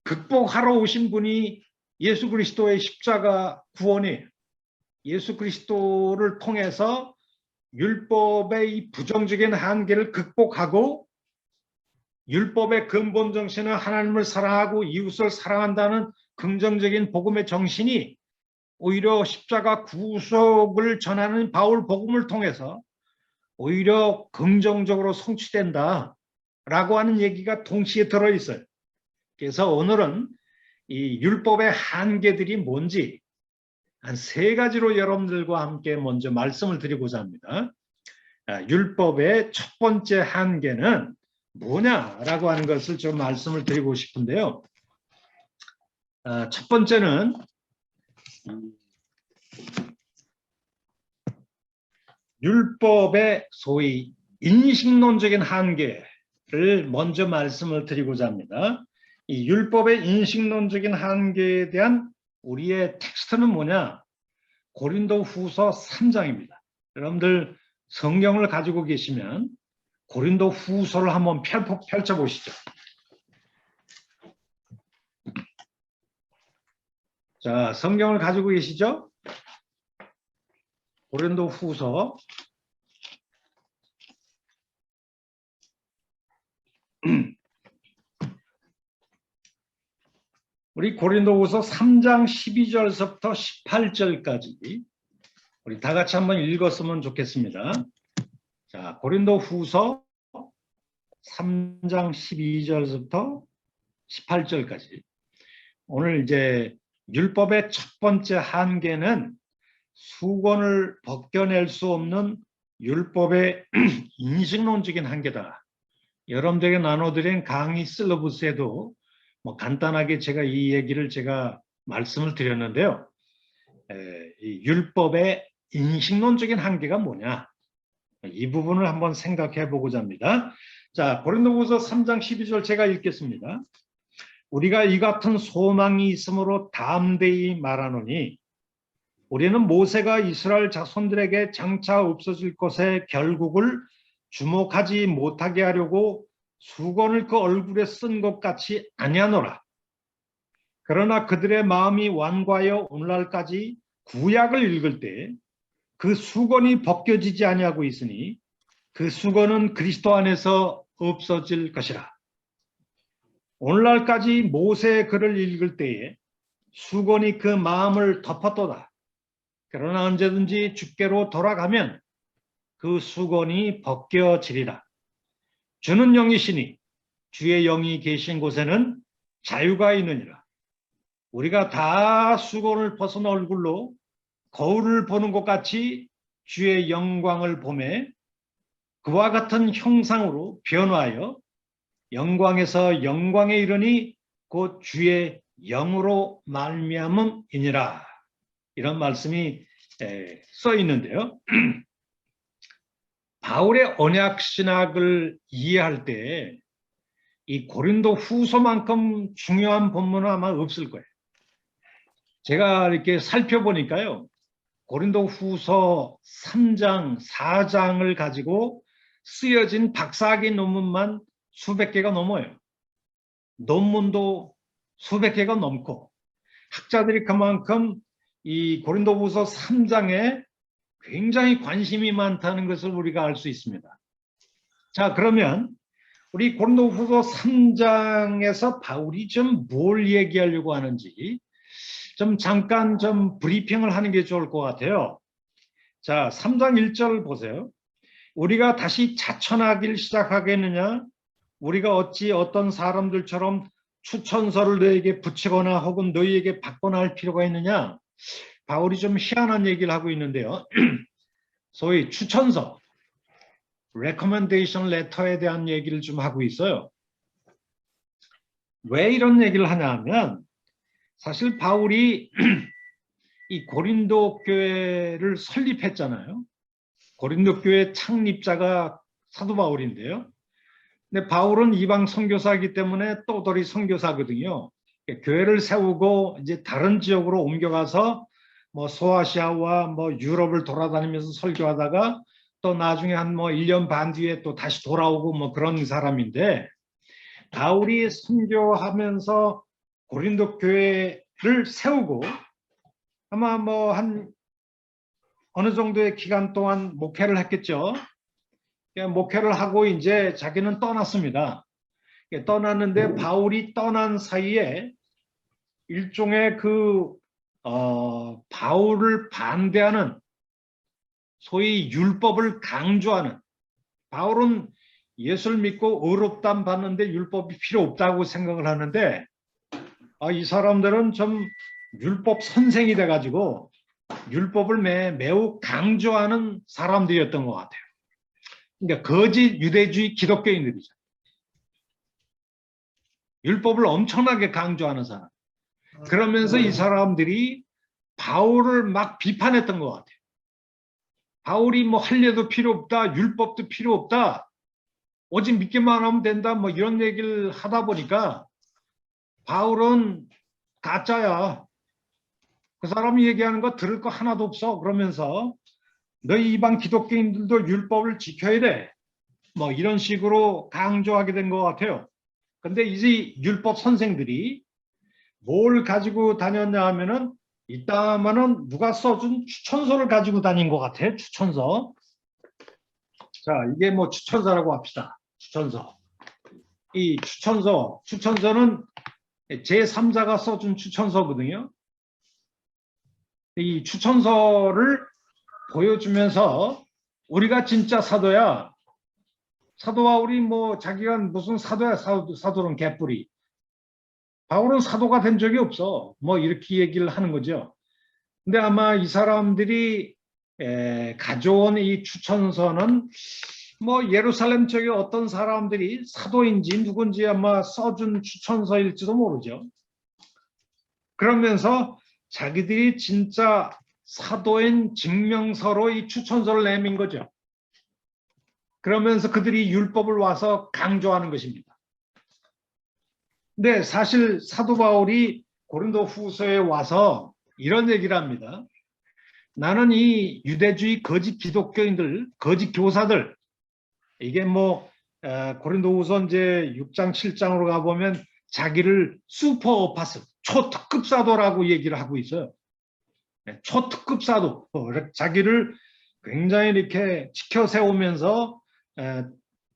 극복하러 오신 분이 예수 그리스도의 십자가 구원이에요. 예수 그리스도를 통해서 율법의 이 부정적인 한계를 극복하고 율법의 근본 정신은 하나님을 사랑하고 이웃을 사랑한다는 긍정적인 복음의 정신이 오히려 십자가 구속을 전하는 바울 복음을 통해서 오히려 긍정적으로 성취된다라고 하는 얘기가 동시에 들어있어요. 그래서 오늘은 이 율법의 한계들이 뭔지 한 3가지로 여러분들과 함께 먼저 말씀을 드리고자 합니다. 율법의 첫 번째 한계는 뭐냐라고 하는 것을 좀 말씀을 드리고 싶은데요. 첫 번째는 율법의 소위 인식론적인 한계를 먼저 말씀을 드리고자 합니다. 이 율법의 인식론적인 한계에 대한 우리의 텍스트는 뭐냐? 고린도후서 3장입니다. 여러분들 성경을 가지고 계시면 고린도후서를 한번 펼쳐보시죠. 자, 성경을 가지고 계시죠? 고린도후서 우리 고린도후서 3장 12절서부터 18절까지 우리 다 같이 한번 읽었으면 좋겠습니다. 자, 고린도후서 3장 12절서부터 18절까지. 오늘 이제 율법의 첫 번째 한계는 수건을 벗겨낼 수 없는 율법의 인식론적인 한계다. 여러분들에게 나눠드린 강의 실러버스에도 뭐 간단하게 제가 이 얘기를 말씀을 드렸는데요. 이 율법의 인식론적인 한계가 뭐냐? 이 부분을 한번 생각해 보고자 합니다. 자, 고린도후서 3장 12절 제가 읽겠습니다. 우리가 이 같은 소망이 있으므로 담대히 말하노니 우리는 모세가 이스라엘 자손들에게 장차 없어질 것의 결국을 주목하지 못하게 하려고 수건을 그 얼굴에 쓴 것 같이 아니하노라. 그러나 그들의 마음이 완고하여 오늘날까지 구약을 읽을 때 그 수건이 벗겨지지 아니하고 있으니 그 수건은 그리스도 안에서 없어질 것이라. 오늘날까지 모세의 글을 읽을 때에 수건이 그 마음을 덮었도다. 그러나 언제든지 주께로 돌아가면 그 수건이 벗겨지리라. 주는 영이시니 주의 영이 계신 곳에는 자유가 있느니라. 우리가 다 수건을 벗은 얼굴로 거울을 보는 것 같이 주의 영광을 보매 그와 같은 형상으로 변화하여 영광에서 영광에 이르니 곧 주의 영으로 말미암음이니라. 이런 말씀이 써 있는데요. 바울의 언약 신학을 이해할 때 이 고린도 후서만큼 중요한 본문은 아마 없을 거예요. 제가 이렇게 살펴보니까요. 고린도 후서 3장, 4장을 가지고 쓰여진 박사학위 논문만 수백 개가 넘어요. 논문도 수백 개가 넘고 학자들이 그만큼 이 고린도후서 3장에 굉장히 관심이 많다는 것을 우리가 알 수 있습니다. 자, 그러면 우리 고린도후서 3장에서 바울이 좀 뭘 얘기하려고 하는지 좀 잠깐 좀 브리핑을 하는 게 좋을 것 같아요. 자, 3장 1절 보세요. 우리가 다시 자천하기를 시작하겠느냐? 우리가 어찌 어떤 사람들처럼 추천서를 너에게 붙이거나 혹은 너희에게 받거나 할 필요가 있느냐? 바울이 좀 희한한 얘기를 하고 있는데요. 소위 추천서, recommendation letter에 대한 얘기를 좀 하고 있어요. 왜 이런 얘기를 하냐 하면 사실 바울이 이 고린도 교회를 설립했잖아요. 고린도 교회 창립자가 사도 바울인데요. 근데 바울은 이방 선교사이기 때문에 또돌이 선교사거든요. 교회를 세우고 이제 다른 지역으로 옮겨가서 뭐 소아시아와 뭐 유럽을 돌아다니면서 설교하다가 또 나중에 한 뭐 1년 반 뒤에 또 다시 돌아오고 뭐 그런 사람인데 바울이 선교하면서 고린도 교회를 세우고 아마 뭐 한 어느 정도의 기간 동안 목회를 했겠죠. 목회를 하고 이제 자기는 떠났습니다. 떠났는데 바울이 떠난 사이에 일종의 바울을 반대하는 소위 율법을 강조하는, 바울은 예수를 믿고 의롭다함 받는데 율법이 필요 없다고 생각을 하는데 이 사람들은 좀 율법 선생이 돼가지고 율법을 매우 강조하는 사람들이었던 것 같아요. 그러니까 거짓 유대주의 기독교인들이죠. 율법을 엄청나게 강조하는 사람. 그러면서 이 사람들이 바울을 막 비판했던 것 같아요. 바울이 뭐 할례도 필요 없다, 율법도 필요 없다, 오직 믿기만 하면 된다, 뭐 이런 얘기를 하다 보니까 바울은 가짜야. 그 사람이 얘기하는 거 들을 거 하나도 없어. 그러면서 너희 이방 기독교인들도 율법을 지켜야 돼. 뭐 이런 식으로 강조하게 된 것 같아요. 근데 이제 율법 선생들이 뭘 가지고 다녔냐 하면은 이따가는 누가 써준 추천서를 가지고 다닌 것 같아요. 추천서. 자, 이게 뭐 추천서라고 합시다. 추천서. 이 추천서는 제3자가 써준 추천서거든요. 이 추천서를 보여주면서 우리가 진짜 사도야. 사도와 우리 뭐 자기가 무슨 사도야. 사도는 개뿔이. 바울은 사도가 된 적이 없어. 뭐 이렇게 얘기를 하는 거죠. 근데 아마 이 사람들이 가져온 이 추천서는 뭐 예루살렘 쪽에 어떤 사람들이 사도인지 누군지 아마 써준 추천서일지도 모르죠. 그러면서 자기들이 진짜 사도인 증명서로 이 추천서를 내민 거죠. 그러면서 그들이 율법을 와서 강조하는 것입니다. 근데 사실 사도 바울이 고린도 후서에 와서 이런 얘기를 합니다. 나는 이 유대주의 거짓 기독교인들, 거짓 교사들, 이게 뭐 고린도 후서 이제 6장, 7장으로 가보면 자기를 슈퍼 어파스, 초특급 사도라고 얘기를 하고 있어요. 초특급 사도, 자기를 굉장히 이렇게 지켜 세우면서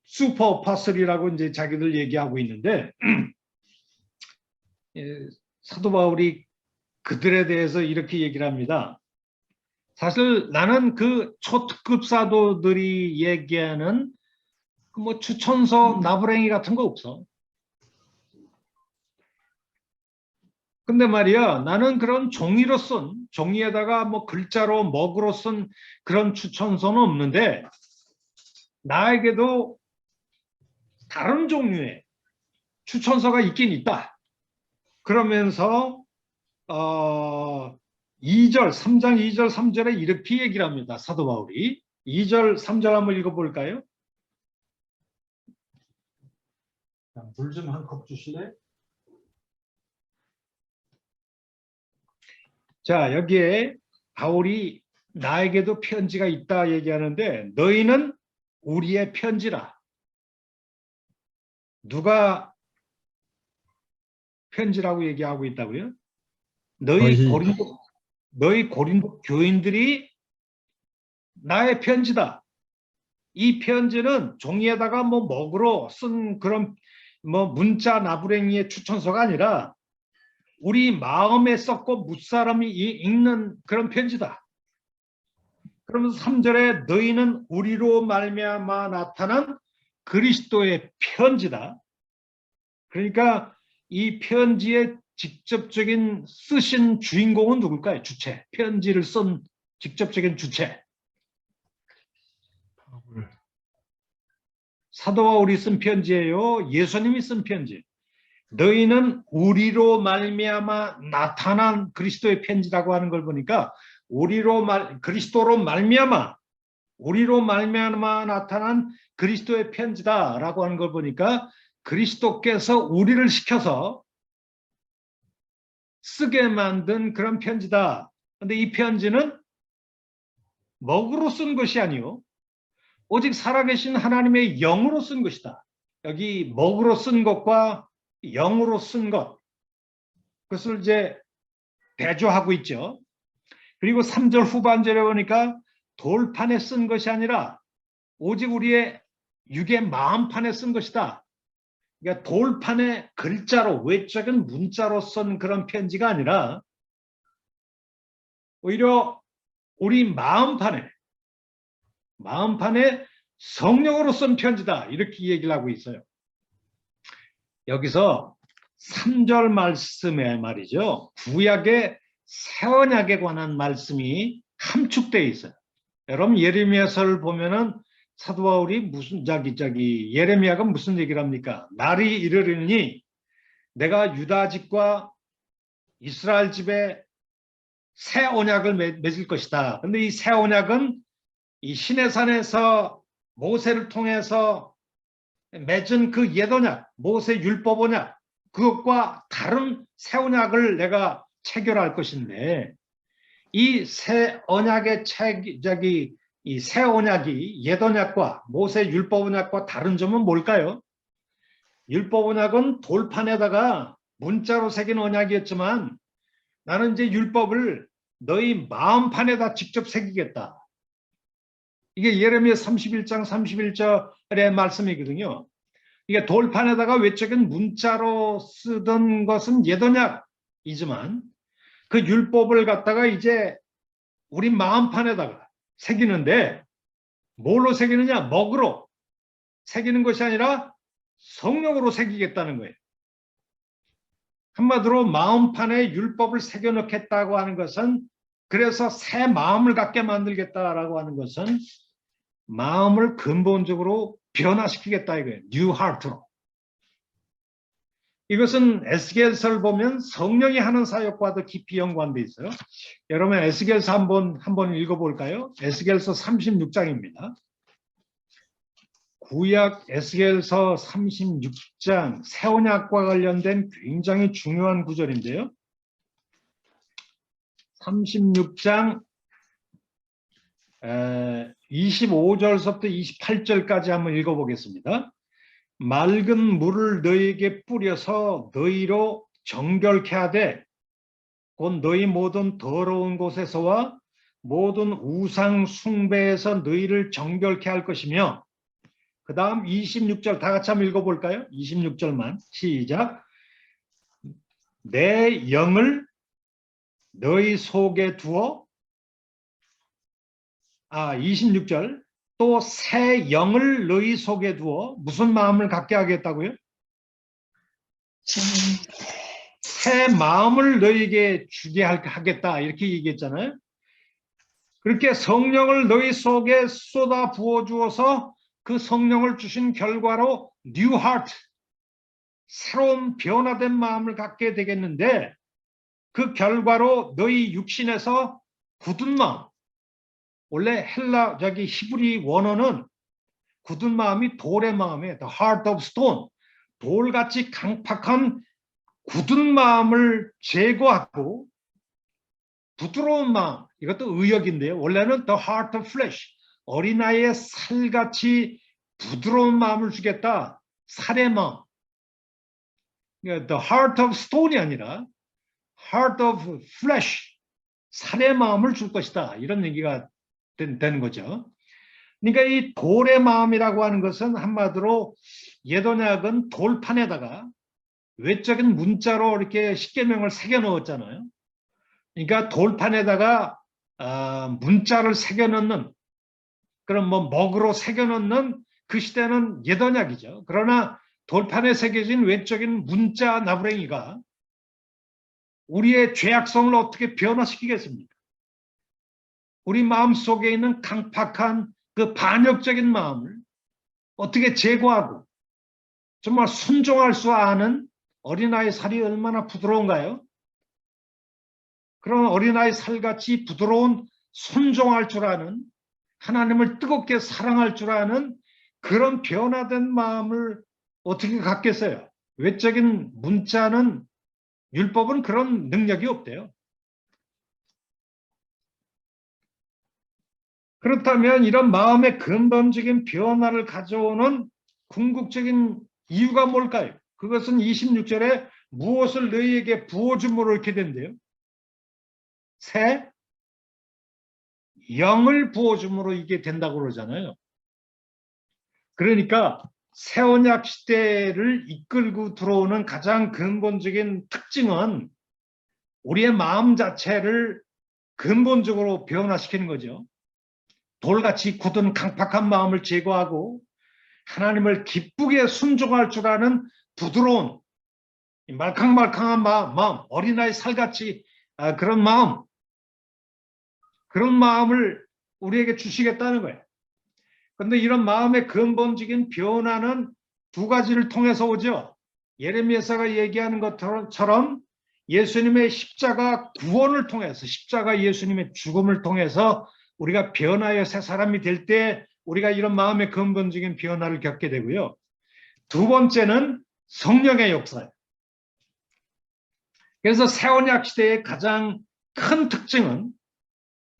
슈퍼 어파슬이라고 이제 자기들 얘기하고 있는데 사도 바울이 그들에 대해서 이렇게 얘기를 합니다. 사실 나는 그 초특급 사도들이 얘기하는 뭐 추천서 나부랭이 같은 거 없어. 근데 말이야, 나는 그런 종이로 쓴, 종이에다가 뭐 글자로 먹으로 쓴 그런 추천서는 없는데 나에게도 다른 종류의 추천서가 있긴 있다. 그러면서 3장 2절, 3절에 이렇게 얘기를 합니다. 사도 바울이. 2절, 3절 한번 읽어볼까요? 물 좀 한 컵 주실래요? 자, 여기에 바울이 나에게도 편지가 있다 얘기하는데 너희는 우리의 편지라. 누가 편지라고 얘기하고 있다고요? 너희 고린도 교인들이 나의 편지다. 이 편지는 종이에다가 뭐 먹으로 쓴 그런 뭐 문자 나부랭이의 추천서가 아니라 우리 마음에 썼고 무사람이 읽는 그런 편지다. 그러면서 3절에 너희는 우리로 말미암아 나타난 그리스도의 편지다. 그러니까 이 편지의 직접적인 쓰신 주인공은 누굴까요? 주체. 편지를 쓴 직접적인 주체. 사도 바울이 쓴 편지예요. 예수님이 쓴 편지. 너희는 우리로 말미암아 나타난 그리스도의 편지라고 하는 걸 보니까 그리스도로 말미암아 우리로 말미암아 나타난 그리스도의 편지다라고 하는 걸 보니까 그리스도께서 우리를 시켜서 쓰게 만든 그런 편지다. 그런데 이 편지는 먹으로 쓴 것이 아니요 오직 살아계신 하나님의 영으로 쓴 것이다. 여기 먹으로 쓴 것과 영으로 쓴 것, 그것을 이제 대조하고 있죠. 그리고 3절 후반절에 보니까 돌판에 쓴 것이 아니라 오직 우리의 육의 마음판에 쓴 것이다. 그러니까 돌판에 글자로, 외적인 문자로 쓴 그런 편지가 아니라 오히려 우리 마음판에 성령으로 쓴 편지다. 이렇게 얘기를 하고 있어요. 여기서 3절 말씀에 말이죠. 구약의 새 언약에 관한 말씀이 함축되어 있어요. 여러분 예레미야서를 보면은 사도 바울이 무슨 예레미야가 무슨 얘기를 합니까? 날이 이르리니 내가 유다 집과 이스라엘 집에 새 언약을 맺을 것이다. 근데 이 새 언약은 이 시내산에서 모세를 통해서 맺은 그 옛 언약, 모세 율법 언약, 그것과 다른 새 언약을 내가 체결할 것인데, 이 새 언약의 이 새 언약이 옛 언약과 모세 율법 언약과 다른 점은 뭘까요? 율법 언약은 돌판에다가 문자로 새긴 언약이었지만 나는 이제 율법을 너희 마음판에다 직접 새기겠다. 이게 예레미야 31장 31절의 말씀이거든요. 이게 돌판에다가 외적인 문자로 쓰던 것은 옛 언약이지만 그 율법을 갖다가 이제 우리 마음판에다가 새기는데 뭘로 새기느냐? 먹으로 새기는 것이 아니라 성령으로 새기겠다는 거예요. 한마디로 마음판에 율법을 새겨넣겠다고 하는 것은, 그래서 새 마음을 갖게 만들겠다라고 하는 것은 마음을 근본적으로 변화시키겠다 이거예요. New Heart로. 이것은 에스겔서를 보면 성령이 하는 사역과도 깊이 연관되어 있어요. 여러분 에스겔서 한번 읽어볼까요? 에스겔서 36장입니다. 구약 에스겔서 36장 새 언약과 관련된 굉장히 중요한 구절인데요. 36장 25절서부터 28절까지 한번 읽어보겠습니다. 맑은 물을 너희에게 뿌려서 너희로 정결케 하되 곧 너희 모든 더러운 곳에서와 모든 우상 숭배에서 너희를 정결케 할 것이며, 그 다음 26절 다 같이 한번 읽어볼까요? 26절만 시작. 내 영을 너희 속에 두어 26절 또 새 영을 너희 속에 두어 무슨 마음을 갖게 하겠다고요? 새 마음을 너희에게 주게 하겠다 이렇게 얘기했잖아요. 그렇게 성령을 너희 속에 쏟아 부어 주어서 그 성령을 주신 결과로 New Heart, 새로운 변화된 마음을 갖게 되겠는데, 그 결과로 너희 육신에서 굳은 마음, 원래 히브리 원어는 굳은 마음이 돌의 마음이에요. The heart of stone. 돌같이 강팍한 굳은 마음을 제거하고 부드러운 마음, 이것도 의역인데요. 원래는 the heart of flesh. 어린아이의 살같이 부드러운 마음을 주겠다. 살의 마음. The heart of stone이 아니라 heart of flesh. 살의 마음을 줄 것이다. 이런 얘기가 되는 거죠. 그러니까 이 돌의 마음이라고 하는 것은 한마디로 옛 언약은 돌판에다가 외적인 문자로 이렇게 십계명을 새겨 넣었잖아요. 그러니까 돌판에다가 문자를 새겨 넣는, 그럼 뭐 먹으로 새겨 넣는 그 시대는 옛 언약이죠. 그러나 돌판에 새겨진 외적인 문자 나부랭이가 우리의 죄악성을 어떻게 변화시키겠습니까? 우리 마음속에 있는 강팍한 그 반역적인 마음을 어떻게 제거하고 정말 순종할 수 아는 어린아이 살이 얼마나 부드러운가요? 그런 어린아이 살같이 부드러운 순종할 줄 아는, 하나님을 뜨겁게 사랑할 줄 아는 그런 변화된 마음을 어떻게 갖겠어요? 외적인 문자는, 율법은 그런 능력이 없대요. 그렇다면 이런 마음의 근본적인 변화를 가져오는 궁극적인 이유가 뭘까요? 그것은 26절에 무엇을 너희에게 부어줌으로 이렇게 된대요. 새 영을 부어줌으로 이게 된다고 그러잖아요. 그러니까 새 언약 시대를 이끌고 들어오는 가장 근본적인 특징은 우리의 마음 자체를 근본적으로 변화시키는 거죠. 돌같이 굳은 강팍한 마음을 제거하고 하나님을 기쁘게 순종할 줄 아는 부드러운 말캉말캉한 마음, 어린아이 살같이 그런 마음을 우리에게 주시겠다는 거예요. 그런데 이런 마음의 근본적인 변화는 두 가지를 통해서 오죠. 예레미야서가 얘기하는 것처럼 예수님의 십자가 구원을 통해서, 십자가 예수님의 죽음을 통해서 우리가 변화의 새 사람이 될 때 우리가 이런 마음의 근본적인 변화를 겪게 되고요. 두 번째는 성령의 역사예요. 그래서 새 언약 시대의 가장 큰 특징은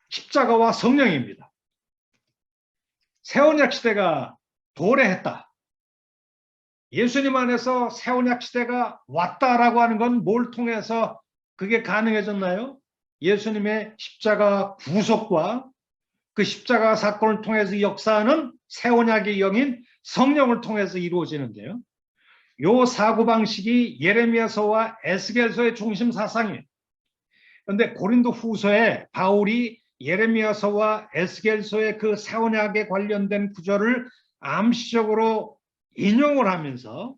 십자가와 성령입니다. 새 언약 시대가 도래했다. 예수님 안에서 새 언약 시대가 왔다라고 하는 건 뭘 통해서 그게 가능해졌나요? 예수님의 십자가 구속과 그 십자가 사건을 통해서 역사하는 새 언약의 영인 성령을 통해서 이루어지는데요. 요 사고방식이 예레미야서와 에스겔서의 중심 사상이에요. 그런데 고린도 후서에 바울이 예레미야서와 에스겔서의 그 새 언약에 관련된 구절을 암시적으로 인용을 하면서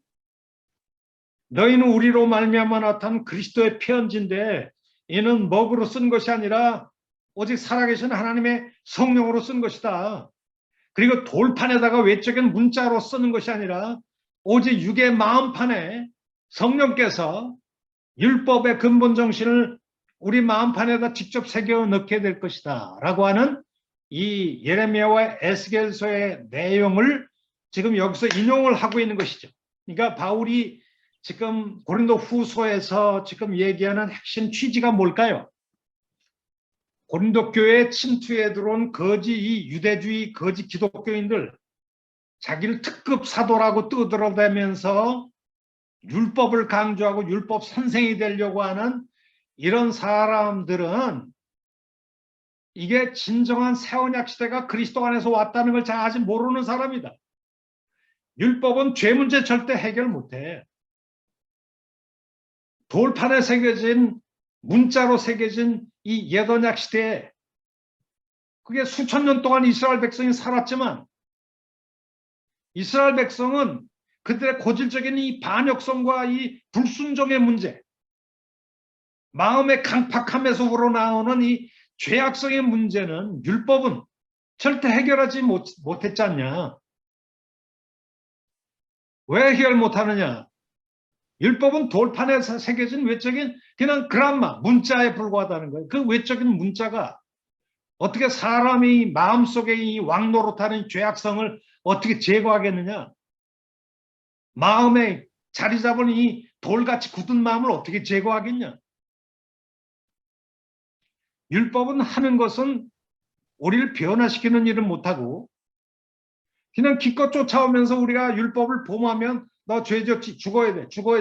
너희는 우리로 말미암아 나타난 그리스도의 편지인데 이는 먹으로 쓴 것이 아니라 오직 살아계신 하나님의 성령으로 쓴 것이다. 그리고 돌판에다가 외적인 문자로 쓰는 것이 아니라 오직 육의 마음판에 성령께서 율법의 근본 정신을 우리 마음판에다 직접 새겨 넣게 될 것이다 라고 하는 이 예레미야와 에스겔서의 내용을 지금 여기서 인용을 하고 있는 것이죠. 그러니까 바울이 지금 고린도 후서에서 지금 얘기하는 핵심 취지가 뭘까요? 고린도 교회 침투에 들어온 거지 유대주의 거지 기독교인들, 자기를 특급 사도라고 떠들어대면서 율법을 강조하고 율법 선생이 되려고 하는 이런 사람들은 이게 진정한 새 언약 시대가 그리스도 안에서 왔다는 걸 잘 아직 모르는 사람이다. 율법은 죄 문제 절대 해결 못해. 돌판에 새겨진 문자로 새겨진 이 옛 언약 시대에 그게 수천 년 동안 이스라엘 백성이 살았지만 이스라엘 백성은 그들의 고질적인 이 반역성과 이 불순종의 문제, 마음의 강팍함에서 우러나오는 이 죄악성의 문제는 율법은 절대 해결하지 못했지 않냐. 왜 해결 못하느냐. 율법은 돌판에 새겨진 외적인 그냥 그람마, 문자에 불과하다는 거예요. 그 외적인 문자가 어떻게 사람이 마음속에 이 왕노릇하는 죄악성을 어떻게 제거하겠느냐. 마음에 자리 잡은 이 돌같이 굳은 마음을 어떻게 제거하겠냐. 율법은 하는 것은 우리를 변화시키는 일은 못하고 그냥 기껏 쫓아오면서 우리가 율법을 범하면 너 죄졌지, 죽어야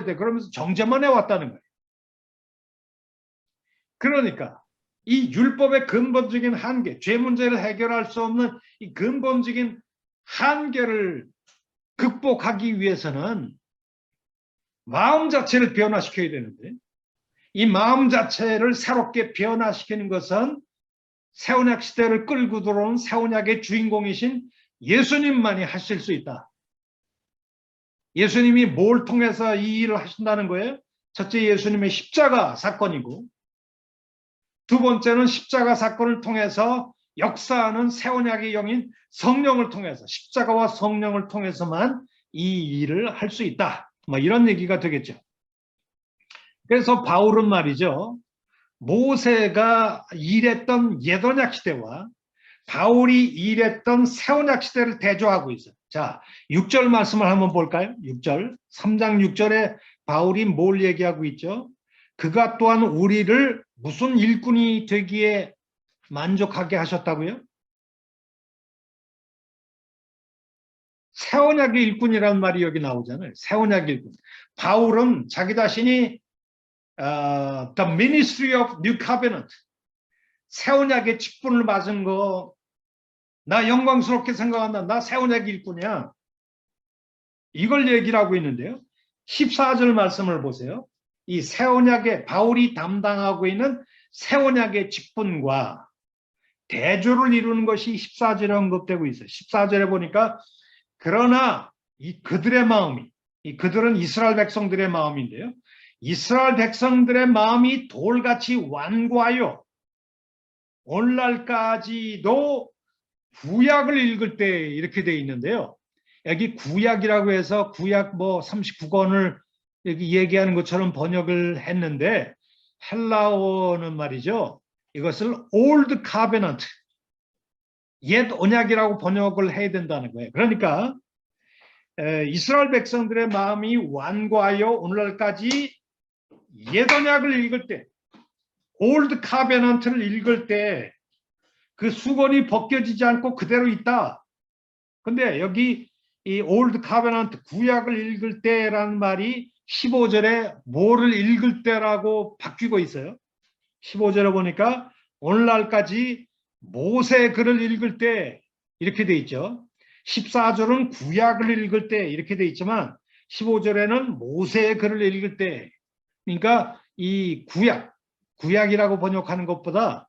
돼 그러면서 정죄만 해왔다는 거예요. 그러니까 이 율법의 근본적인 한계, 죄 문제를 해결할 수 없는 이 근본적인 한계를 극복하기 위해서는 마음 자체를 변화시켜야 되는데 이 마음 자체를 새롭게 변화시키는 것은 새 언약 시대를 끌고 들어온 새 언약의 주인공이신 예수님만이 하실 수 있다. 예수님이 뭘 통해서 이 일을 하신다는 거예요? 첫째, 예수님의 십자가 사건이고 두 번째는 십자가 사건을 통해서 역사하는 새 언약의 영인 성령을 통해서 십자가와 성령을 통해서만 이 일을 할 수 있다. 뭐 이런 얘기가 되겠죠. 그래서 바울은 말이죠. 모세가 일했던 옛 언약 시대와 바울이 일했던 새 언약 시대를 대조하고 있어요. 자, 6절 말씀을 한번 볼까요? 6절, 3장 6절에 바울이 뭘 얘기하고 있죠? 그가 또한 우리를 무슨 일꾼이 되기에 만족하게 하셨다고요? 새 언약의 일꾼이라는 말이 여기 나오잖아요. 새 언약의 일꾼. 바울은 자기 자신이 The Ministry of New Covenant, 새 언약의 직분을 맞은 거 나 영광스럽게 생각한다. 나 새 언약의 일꾼이야. 이걸 얘기를 하고 있는데요. 14절 말씀을 보세요. 이 새 언약의 바울이 담당하고 있는 새 언약의 직분과 대조를 이루는 것이 14절에 언급되고 있어요. 14절에 보니까 그러나 그들의 마음이, 그들은 이스라엘 백성들의 마음인데요. 이스라엘 백성들의 마음이 돌같이 완고하여 오늘날까지도 구약을 읽을 때 이렇게 되어 있는데요. 여기 구약이라고 해서 구약 뭐 39권을 여기 얘기하는 것처럼 번역을 했는데 헬라어는 말이죠. 이것을 Old Covenant, 옛 언약이라고 번역을 해야 된다는 거예요. 그러니까 이스라엘 백성들의 마음이 완고하여 오늘날까지 옛 언약을 읽을 때, Old Covenant를 읽을 때 그 수건이 벗겨지지 않고 그대로 있다. 근데 여기 이 Old Covenant 구약을 읽을 때라는 말이 15절에 뭐를 읽을 때라고 바뀌고 있어요. 15절에 보니까 오늘날까지 모세 글을 읽을 때 이렇게 돼 있죠. 14절은 구약을 읽을 때 이렇게 돼 있지만 15절에는 모세의 글을 읽을 때, 그러니까 이 구약이라고 번역하는 것보다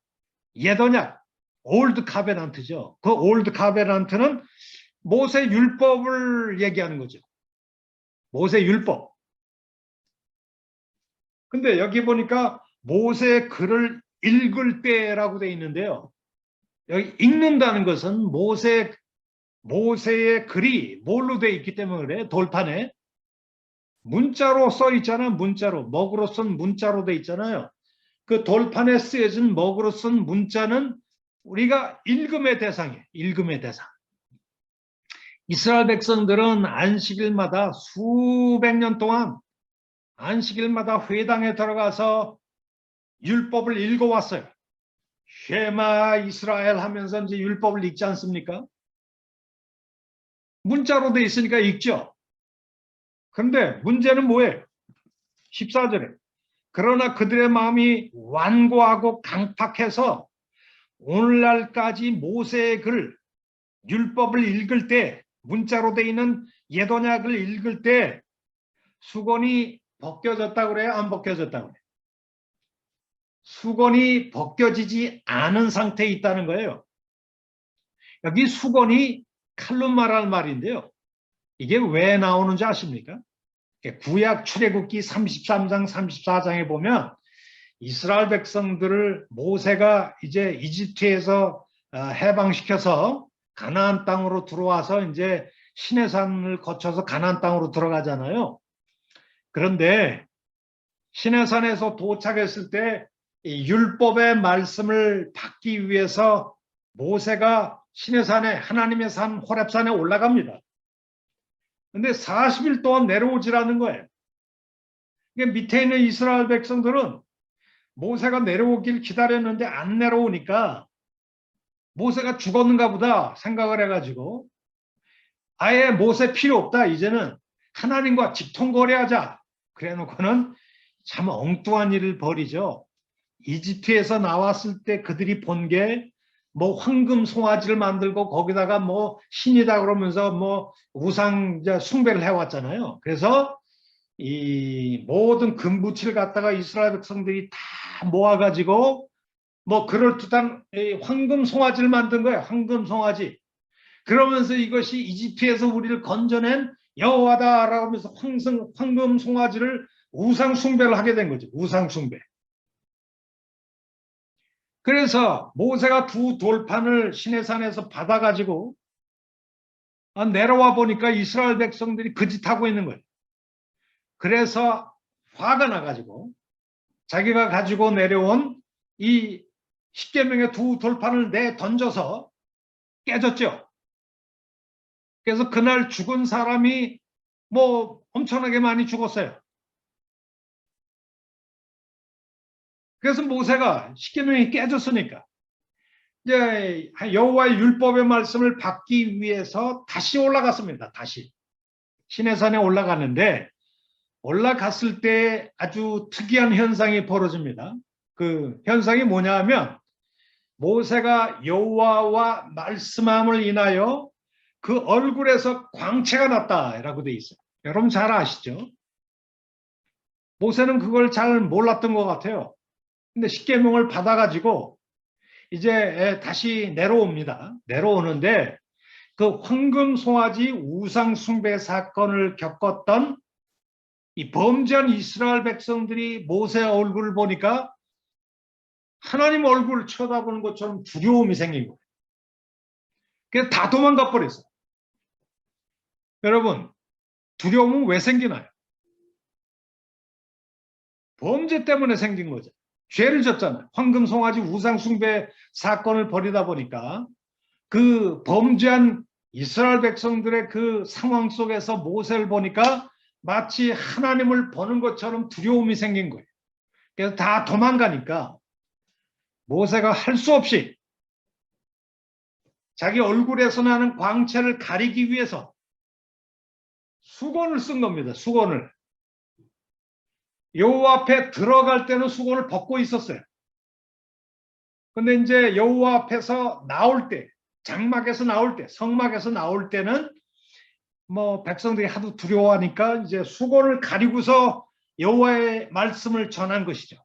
옛 언약, 올드 카베넌트죠. 그 올드 카베넌트는 모세 율법을 얘기하는 거죠. 모세 율법. 근데 여기 보니까 모세 글을 읽을 때라고 돼 있는데요. 여기 읽는다는 것은 모세의 글이 뭘로 돼 있기 때문에 그래. 돌판에 문자로 써 있잖아요. 문자로, 먹으로 쓴 문자로 돼 있잖아요. 그 돌판에 쓰여진 먹으로 쓴 문자는 우리가 읽음의 대상이에요. 읽음의 대상. 이스라엘 백성들은 안식일마다 수백 년 동안 안식일마다 회당에 들어가서 율법을 읽어왔어요. 쉐마 이스라엘 하면서 이제 율법을 읽지 않습니까? 문자로 돼 있으니까 읽죠. 그런데 문제는 뭐예요? 14절에 그러나 그들의 마음이 완고하고 강팍해서 오늘날까지 모세의 글, 율법을 읽을 때, 문자로 돼 있는 옛 언약을 읽을 때 수건이 벗겨졌다고 그래요? 안 벗겨졌다고 그래요? 수건이 벗겨지지 않은 상태에 있다는 거예요. 여기 수건이 칼로 말할 말인데요. 이게 왜 나오는지 아십니까? 구약 출애굽기 33장 34장에 보면 이스라엘 백성들을 모세가 이제 이집트에서 해방시켜서 가나안 땅으로 들어와서 이제 시내산을 거쳐서 가나안 땅으로 들어가잖아요. 그런데 시내산에서 도착했을 때 이 율법의 말씀을 받기 위해서 모세가 시내산에 하나님의 산 호렙산에 올라갑니다. 근데 40일 동안 내려오지라는 거예요. 밑에 있는 이스라엘 백성들은 모세가 내려오길 기다렸는데 안 내려오니까 모세가 죽었는가 보다 생각을 해가지고 아예 모세 필요 없다. 이제는 하나님과 직통거래하자. 그래 놓고는 참 엉뚱한 일을 벌이죠. 이집트에서 나왔을 때 그들이 본 게 뭐 황금 송아지를 만들고 거기다가 뭐 신이다 그러면서 뭐 우상 숭배를 해왔잖아요. 그래서 이 모든 금부치를 갖다가 이스라엘 백성들이 다 모아가지고 뭐 그럴듯한 황금 송아지를 만든 거예요. 황금 송아지. 그러면서 이것이 이집트에서 우리를 건져낸 여호와다라고 하면서 황금 송아지를 우상 숭배를 하게 된 거죠. 우상 숭배. 그래서 모세가 두 돌판을 시내산에서 받아가지고 내려와 보니까 이스라엘 백성들이 그 짓 하고 있는 거예요. 그래서 화가 나가지고 자기가 가지고 내려온 이 십계명의 두 돌판을 던져서 깨졌죠. 그래서 그날 죽은 사람이 뭐 엄청나게 많이 죽었어요. 그래서 모세가 십계명이 깨졌으니까 이제 여호와의 율법의 말씀을 받기 위해서 다시 올라갔습니다. 다시 시내산에 올라가는데 올라갔을 때 아주 특이한 현상이 벌어집니다. 그 현상이 뭐냐 하면 모세가 여호와와 말씀함을 인하여 그 얼굴에서 광채가 났다라고 돼 있어요. 여러분 잘 아시죠? 모세는 그걸 잘 몰랐던 것 같아요. 근데 십계명을 받아가지고 이제 다시 내려옵니다. 내려오는데 그 황금 송아지 우상 숭배 사건을 겪었던 이 범죄한 이스라엘 백성들이 모세 얼굴을 보니까 하나님 얼굴을 쳐다보는 것처럼 두려움이 생긴 거예요. 그래서 다 도망가 버렸어요. 여러분, 두려움은 왜 생기나요? 범죄 때문에 생긴 거죠. 죄를 졌잖아요. 황금 송아지 우상 숭배 사건을 벌이다 보니까 그 범죄한 이스라엘 백성들의 그 상황 속에서 모세를 보니까 마치 하나님을 보는 것처럼 두려움이 생긴 거예요. 그래서 다 도망가니까 모세가 할 수 없이 자기 얼굴에서 나는 광채를 가리기 위해서 수건을 쓴 겁니다. 수건을. 여호와 앞에 들어갈 때는 수건을 벗고 있었어요. 근데 이제 여호와 앞에서 나올 때, 장막에서 나올 때, 성막에서 나올 때는 뭐 백성들이 하도 두려워하니까 이제 수건을 가리고서 여호와의 말씀을 전한 것이죠.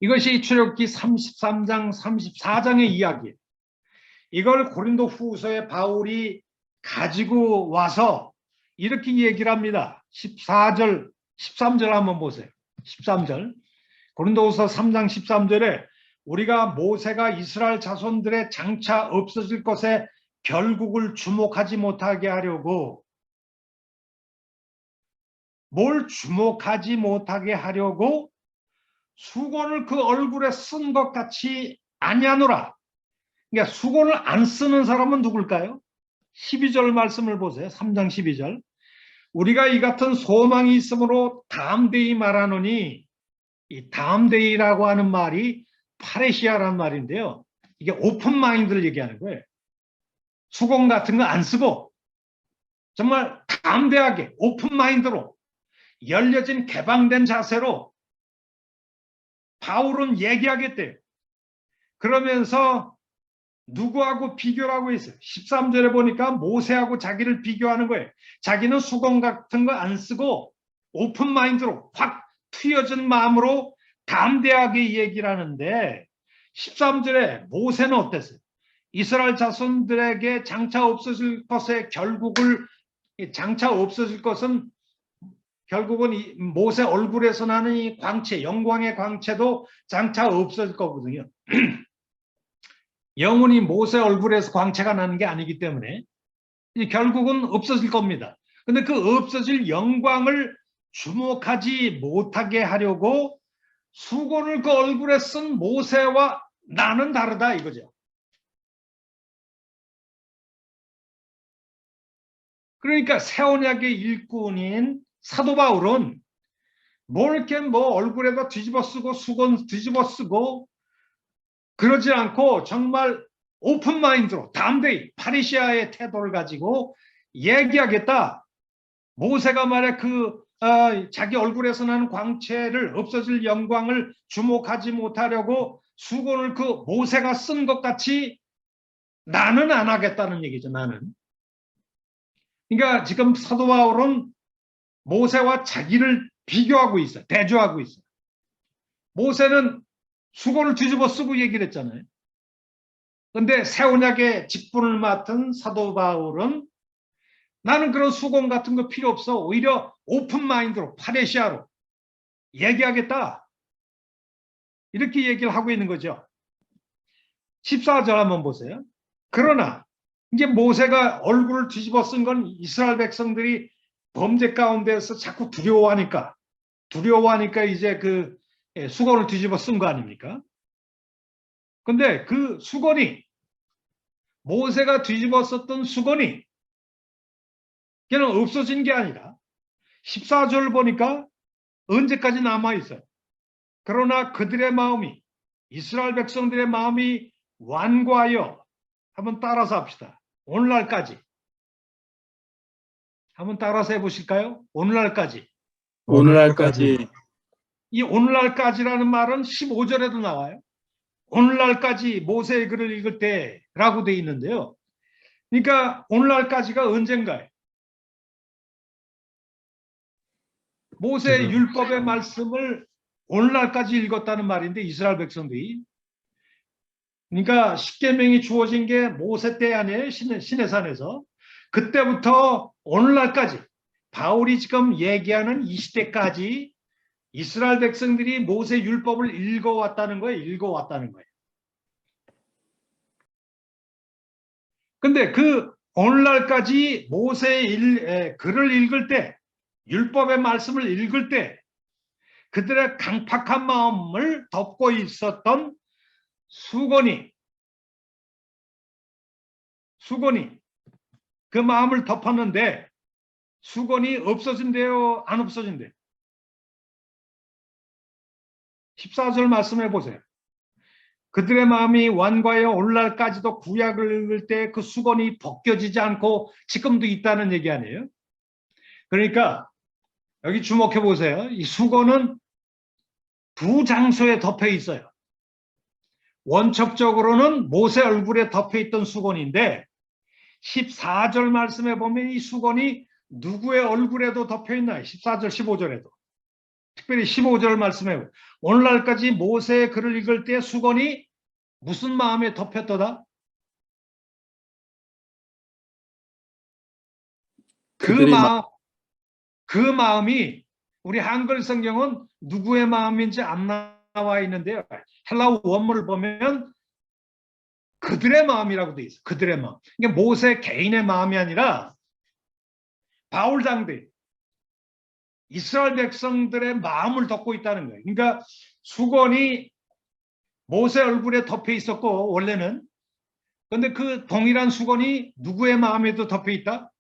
이것이 출애굽기 33장, 34장의 이야기예요. 이걸 고린도 후서에 바울이 가지고 와서 이렇게 얘기를 합니다. 14절, 13절 한번 보세요. 13절. 고린도후서 3장 13절에 우리가 모세가 이스라엘 자손들의 장차 없어질 것에 결국을 주목하지 못하게 하려고 뭘 주목하지 못하게 하려고 수건을 그 얼굴에 쓴 것 같이 아니하노라. 그러니까 수건을 안 쓰는 사람은 누굴까요? 12절 말씀을 보세요. 3장 12절. 우리가 이 같은 소망이 있으므로 담대히 말하노니, 이 담대히라고 하는 말이 파레시아라는 말인데요. 이게 오픈 마인드를 얘기하는 거예요. 수건 같은 거 안 쓰고 정말 담대하게 오픈 마인드로 열려진 개방된 자세로 바울은 얘기하겠대요. 그러면서 누구하고 비교를 하고 있어요. 13절에 보니까 모세하고 자기를 비교하는 거예요. 자기는 수건 같은 거 안 쓰고 오픈 마인드로 확 트여진 마음으로 담대하게 얘기를 하는데 13절에 모세는 어땠어요? 이스라엘 자손들에게 장차 없어질 것의 결국을 장차 없어질 것은 결국은 이 모세 얼굴에서 나는 이 광채, 영광의 광채도 장차 없어질 거거든요. 영원히 모세 얼굴에서 광채가 나는 게 아니기 때문에 결국은 없어질 겁니다. 근데 그 없어질 영광을 주목하지 못하게 하려고 수건을 그 얼굴에 쓴 모세와 나는 다르다 이거죠. 그러니까 새 언약의 일꾼인 사도 바울은 뭐 이렇게 뭐 얼굴에다 뒤집어 쓰고 수건 뒤집어 쓰고 그러지 않고 정말 오픈 마인드로 담대히 파리시아의 태도를 가지고 얘기하겠다. 모세가 말해 자기 얼굴에서 나는 광채를 없어질 영광을 주목하지 못하려고 수건을 그 모세가 쓴 것 같이 나는 안 하겠다는 얘기죠. 나는. 그러니까 지금 사도 바울은 모세와 자기를 비교하고 있어요. 대조하고 있어요. 모세는 수건을 뒤집어 쓰고 얘기를 했잖아요. 그런데 새 언약의 직분을 맡은 사도 바울은 나는 그런 수건 같은 거 필요 없어. 오히려 오픈 마인드로 파레시아로 얘기하겠다. 이렇게 얘기를 하고 있는 거죠. 14절 한번 보세요. 그러나 이제 모세가 얼굴을 뒤집어 쓴 건 이스라엘 백성들이 범죄 가운데서 자꾸 두려워하니까 이제 그 수건을 뒤집어 쓴 거 아닙니까? 근데 그 수건이 모세가 뒤집어 썼던 수건이 그냥 없어진 게 아니라 14절 보니까 언제까지 남아 있어요. 그러나 그들의 마음이 이스라엘 백성들의 마음이 완고하여 한번 따라서 합시다. 오늘날까지. 한번 따라서 해보실까요? 오늘날까지. 오늘날까지 이 오늘날까지라는 말은 15절에도 나와요. 오늘날까지 모세의 글을 읽을 때라고 돼 있는데요. 그러니까 오늘날까지가 언젠가요? 모세의 율법의 말씀을 오늘날까지 읽었다는 말인데 이스라엘 백성들이. 그러니까 십계명이 주어진 게 모세 때 아니에요. 시내산에서. 그때부터 오늘날까지 바울이 지금 얘기하는 이 시대까지 이스라엘 백성들이 모세 율법을 읽어왔다는 거예요. 읽어왔다는 거예요. 근데 그 오늘날까지 모세의 글을 읽을 때, 율법의 말씀을 읽을 때 그들의 강팍한 마음을 덮고 있었던 수건이 그 마음을 덮었는데 수건이 없어진대요? 안 없어진대요? 14절 말씀해 보세요. 그들의 마음이 완고하여 오늘날까지도 구약을 읽을 때 그 수건이 벗겨지지 않고 지금도 있다는 얘기 아니에요? 그러니까 여기 주목해 보세요. 이 수건은 두 장소에 덮여 있어요. 원칙적으로는 모세 얼굴에 덮여 있던 수건인데 14절 말씀에 보면 이 수건이 누구의 얼굴에도 덮여 있나요? 14절 15절에도. 특별히 15절 말씀에 오늘날까지 모세의 글을 읽을 때 수건이 무슨 마음에 덮였더라? 그 마음이 우리 한글 성경은 누구의 마음인지 안 나와 있는데요. 헬라어 원문을 보면 그들의 마음이라고 돼 있어요. 그들의 마음. 이게 모세 개인의 마음이 아니라 바울 당대 이스라엘 백성들의 마음을 덮고 있다는 거예요. 그러니까 수건이 모세 얼굴에 덮여 있었고 원래는, 그런데 그 동일한 수건이 누구의 마음에도 덮여 있다?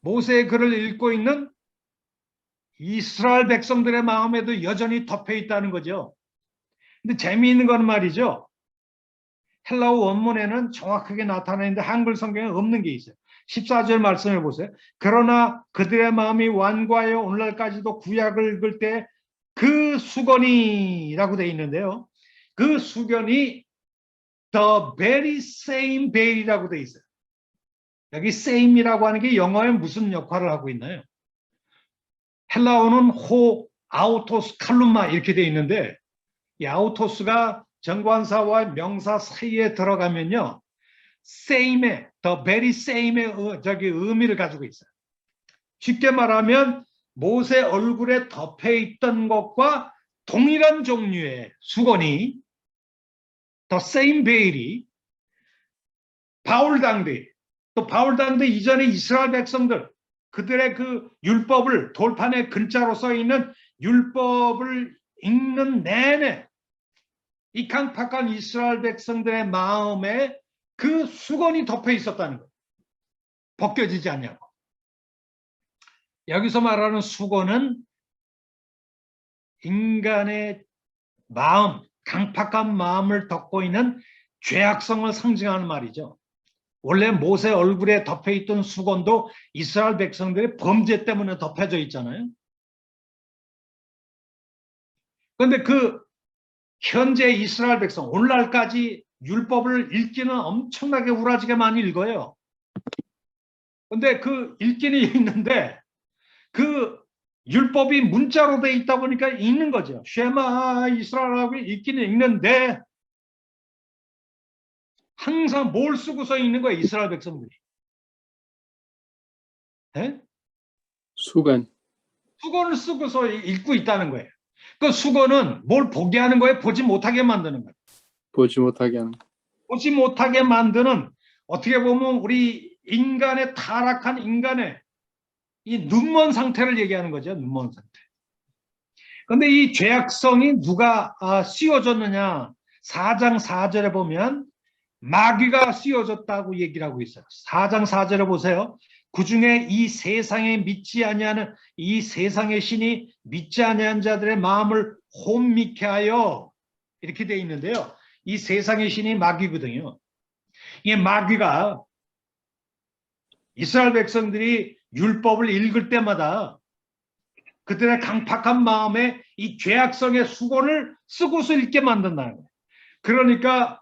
모세의 글을 읽고 있는 이스라엘 백성들의 마음에도 여전히 덮여 있다는 거죠. 근데 재미있는 건 말이죠. 헬라어 원문에는 정확하게 나타나는데 한글 성경에 없는 게 있어요. 14절 말씀해 보세요. 그러나 그들의 마음이 완고하여 오늘날까지도 구약을 읽을 때 그 수건이라고 되어 있는데요. 그 수건이 the very same veil이라고 되어 있어요. 여기 same이라고 하는 게 영어에 무슨 역할을 하고 있나요? 헬라어는 호, 아우토스, 칼룸마 이렇게 되어 있는데 이 아우토스가 정관사와 명사 사이에 들어가면요. same의, the very same의 의미를 가지고 있어요. 쉽게 말하면 모세 얼굴에 덮여 있던 것과 동일한 종류의 수건이 the same veil이 바울 당대, 또 바울 당대 이전에 이스라엘 백성들 그들의 그 율법을 돌판에 글자로 써 있는 율법을 읽는 내내 이 강팍한 이스라엘 백성들의 마음에 그 수건이 덮여 있었다는 거예요. 벗겨지지 않냐고. 여기서 말하는 수건은 인간의 마음, 강팍한 마음을 덮고 있는 죄악성을 상징하는 말이죠. 원래 모세 얼굴에 덮여 있던 수건도 이스라엘 백성들의 범죄 때문에 덮여져 있잖아요. 그런데 그 현재 이스라엘 백성, 오늘날까지 율법을 읽기는 엄청나게 우라지게 많이 읽어요. 그런데 그 읽기는 읽는데 그 율법이 문자로 돼 있다 보니까 읽는 거죠. 쉐마 이스라엘하고 읽기는 읽는데 항상 뭘 쓰고서 읽는 거예요, 이스라엘 백성들이? 네? 수건을 쓰고서 읽고 있다는 거예요. 그 수건은 뭘 보게 하는 거예요? 보지 못하게 만드는 거예요. 보지 못하게 하는. 보지 못하게 만드는, 어떻게 보면 우리 인간의 타락한 인간의 이 눈먼 상태를 얘기하는 거죠. 눈먼 상태. 그런데 이 죄악성이 누가 씌워줬느냐? 4장 4절에 보면 마귀가 씌워줬다고 얘기를 하고 있어요. 4장 4절에 보세요. 그중에 이 세상에 믿지 아니하는 이 세상의 신이 믿지 아니한 자들의 마음을 혼미케 하여 이렇게 돼 있는데요. 이 세상의 신이 마귀거든요. 이 마귀가 이스라엘 백성들이 율법을 읽을 때마다 그들의 강팍한 마음에 이 죄악성의 수건을 쓰고서 읽게 만든다는 거예요. 그러니까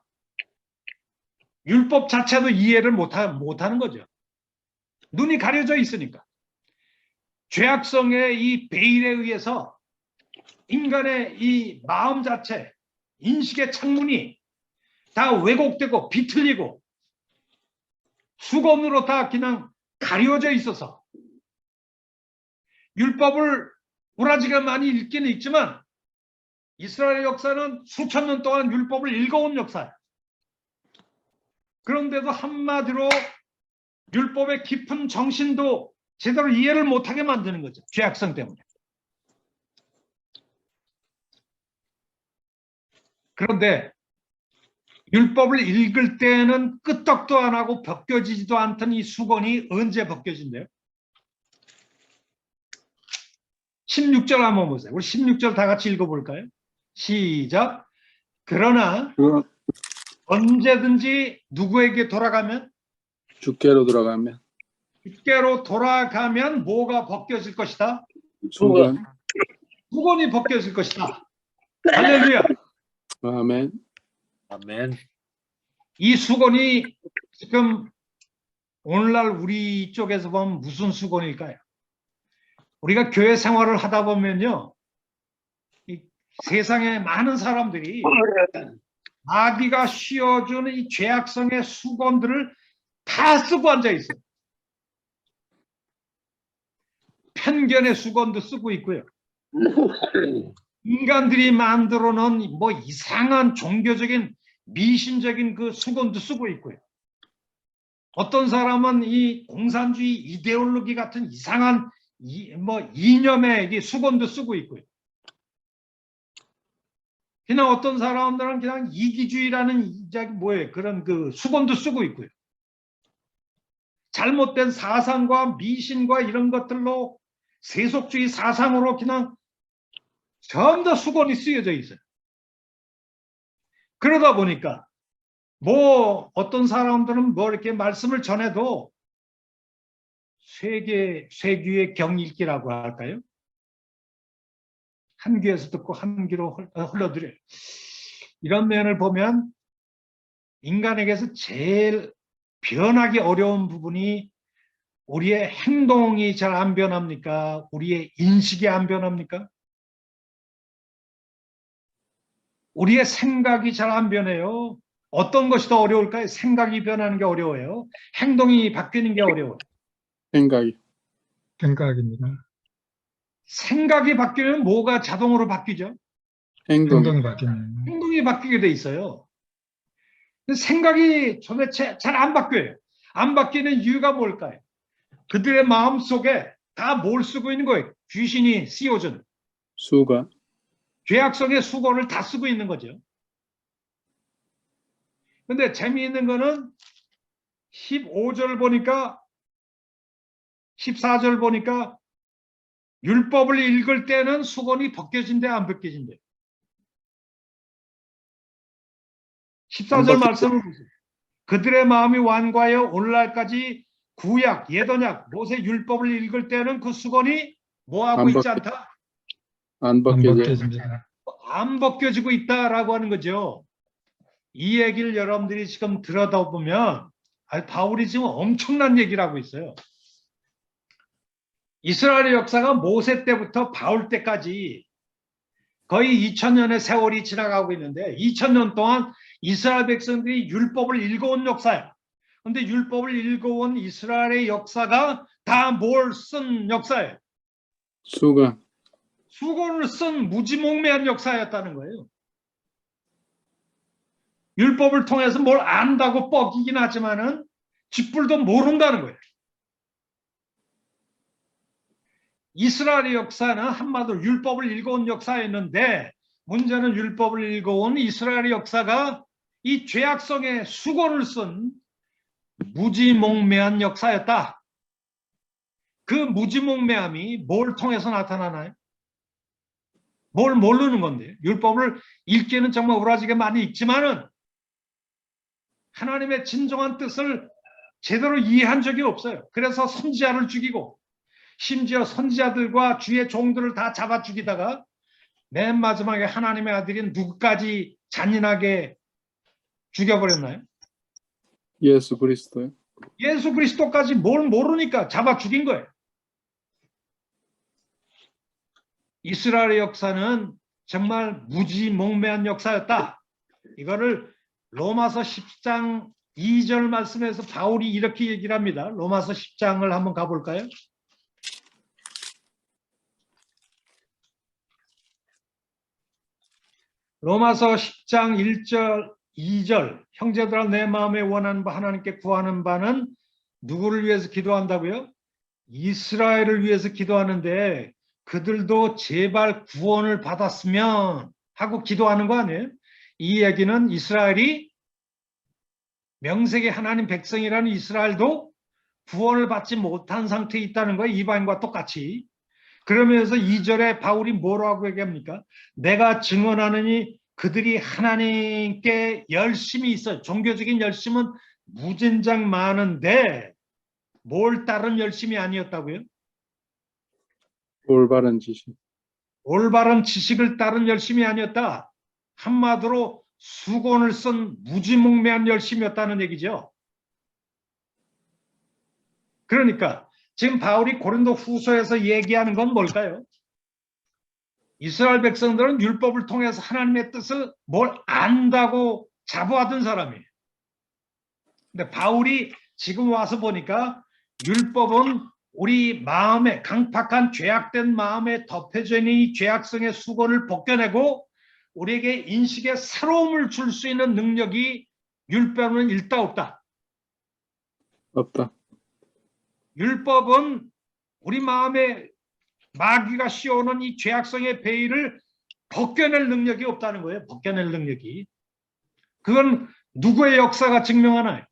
율법 자체도 이해를 못하는 거죠. 눈이 가려져 있으니까. 죄악성의 이 베일에 의해서 인간의 이 마음 자체, 인식의 창문이 다 왜곡되고 비틀리고 수건으로 다 그냥 가려져 있어서 율법을 우라지가 많이 읽기는 읽지만 이스라엘 역사는 수천 년 동안 율법을 읽어온 역사예요. 그런데도 한마디로 율법의 깊은 정신도 제대로 이해를 못하게 만드는 거죠. 죄악성 때문에. 그런데 율법을 읽을 때는 끄떡도 안 하고 벗겨지지도 않던 이 수건이 언제 벗겨진대요? 16절 한번 보세요. 우리 16절 다 같이 읽어볼까요? 시작. 그러나 언제든지 누구에게 돌아가면? 주께로 돌아가면 주께로 돌아가면 뭐가 벗겨질 것이다? 수건. 수건이 벗겨질 것이다. 할렐루야. 아멘. 아멘. 이 수건이 지금 오늘날 우리 쪽에서 보면 무슨 수건일까요? 우리가 교회 생활을 하다 보면요, 이 세상에 많은 사람들이 마귀가 씌워주는 이 죄악성의 수건들을 다 쓰고 앉아 있어요. 편견의 수건도 쓰고 있고요. 인간들이 만들어 놓은 뭐 이상한 종교적인 미신적인 그 수건도 쓰고 있고요. 어떤 사람은 이 공산주의 이데올로기 같은 이상한 이념의 수건도 쓰고 있고요. 그냥 어떤 사람들은 그냥 이기주의라는 그런 그 수건도 쓰고 있고요. 잘못된 사상과 미신과 이런 것들로 세속주의 사상으로 그냥 전부 다 수건이 쓰여져 있어요. 그러다 보니까 뭐 어떤 사람들은 뭐 이렇게 말씀을 전해도 쇠귀의 경읽기라고 할까요? 한 귀에서 듣고 한 귀로 흘러들여요. 이런 면을 보면 인간에게서 제일 변하기 어려운 부분이 우리의 행동이 잘 안 변합니까? 우리의 인식이 안 변합니까? 우리의 생각이 잘 안 변해요. 어떤 것이 더 어려울까요? 생각이 변하는 게 어려워요. 행동이 바뀌는 게 어려워요. 생각입니다. 생각이 바뀌면 뭐가 자동으로 바뀌죠? 행동이 바뀌네요. 행동이 바뀌게 돼 있어요. 생각이 도대체 잘 안 바뀌어요. 안 바뀌는 이유가 뭘까요? 그들의 마음속에 다 뭘 쓰고 있는 거예요? 귀신이 씌워준 수건. 죄악성의 수건을 다 쓰고 있는 거죠. 근데 재미있는 거는 15절 보니까 14절 보니까 율법을 읽을 때는 수건이 벗겨진대 안 벗겨진대? 14절 말씀을 보세요. 그들의 마음이 완고하여 오늘날까지 구약, 예언약, 모세 율법을 읽을 때는 그 수건이 뭐하고 있지 않다? 안 벗겨집니다. 안 벗겨지고 있다라고 하는 거죠. 이 얘기를 여러분들이 지금 들여다보면 바울이 지금 엄청난 얘기를 하고 있어요. 이스라엘의 역사가 모세 때부터 바울 때까지 거의 2000년의 세월이 지나가고 있는데 2000년 동안 이스라엘 백성들이 율법을 읽어온 역사예요. 그런데 율법을 읽어온 이스라엘의 역사가 다 뭘 쓴 역사예요? 수건. 수건을 쓴 무지몽매한 역사였다는 거예요. 율법을 통해서 뭘 안다고 뻐기긴 하지만은 쥐뿔도 모른다는 거예요. 이스라엘의 역사는 한마디로 율법을 읽어온 역사였는데 문제는 율법을 읽어온 이스라엘의 역사가 이 죄악성의 수건을 쓴 무지몽매한 역사였다. 그 무지몽매함이 뭘 통해서 나타나나요? 뭘 모르는 건데. 율법을 읽기는 정말 우라지게 많이 읽지만은 하나님의 진정한 뜻을 제대로 이해한 적이 없어요. 그래서 선지자를 죽이고 심지어 선지자들과 주의 종들을 다 잡아 죽이다가 맨 마지막에 하나님의 아들인 누구까지 잔인하게 죽여버렸나요? 예수 그리스도요. 예수 그리스도까지 뭘 모르니까 잡아 죽인 거예요. 이스라엘의 역사는 정말 무지몽매한 역사였다. 이거를 로마서 10장 2절 말씀에서 바울이 이렇게 얘기를 합니다. 로마서 10장을 한번 가볼까요? 로마서 10장 1절 2절 형제들아 내 마음에 원하는 바 하나님께 구하는 바는 누구를 위해서 기도한다고요? 이스라엘을 위해서 기도하는데 그들도 제발 구원을 받았으면 하고 기도하는 거 아니에요? 이 얘기는 이스라엘이 명색의 하나님 백성이라는 이스라엘도 구원을 받지 못한 상태에 있다는 거예요. 이방인과 똑같이. 그러면서 2절에 바울이 뭐라고 얘기합니까? 내가 증언하느니 그들이 하나님께 열심히 있어요. 종교적인 열심은 무진장 많은데 뭘 따른 열심이 아니었다고요? 올바른 지식. 올바른 지식을 따른 열심이 아니었다. 한마디로 수건을 쓴 무지몽매한 열심이었다는 얘기죠. 그러니까 지금 바울이 고린도 후서에서 얘기하는 건 뭘까요? 이스라엘 백성들은 율법을 통해서 하나님의 뜻을 뭘 안다고 자부하던 사람이에요. 근데 바울이 지금 와서 보니까 율법은 우리 마음에 강팍한 죄악된 마음에 덮여져 있는 이 죄악성의 수건을 벗겨내고 우리에게 인식의 새로움을 줄 수 있는 능력이 율법은 있다 없다? 없다. 율법은 우리 마음에 마귀가 씌워놓은 이 죄악성의 베일을 벗겨낼 능력이 없다는 거예요. 벗겨낼 능력이. 그건 누구의 역사가 증명하나요?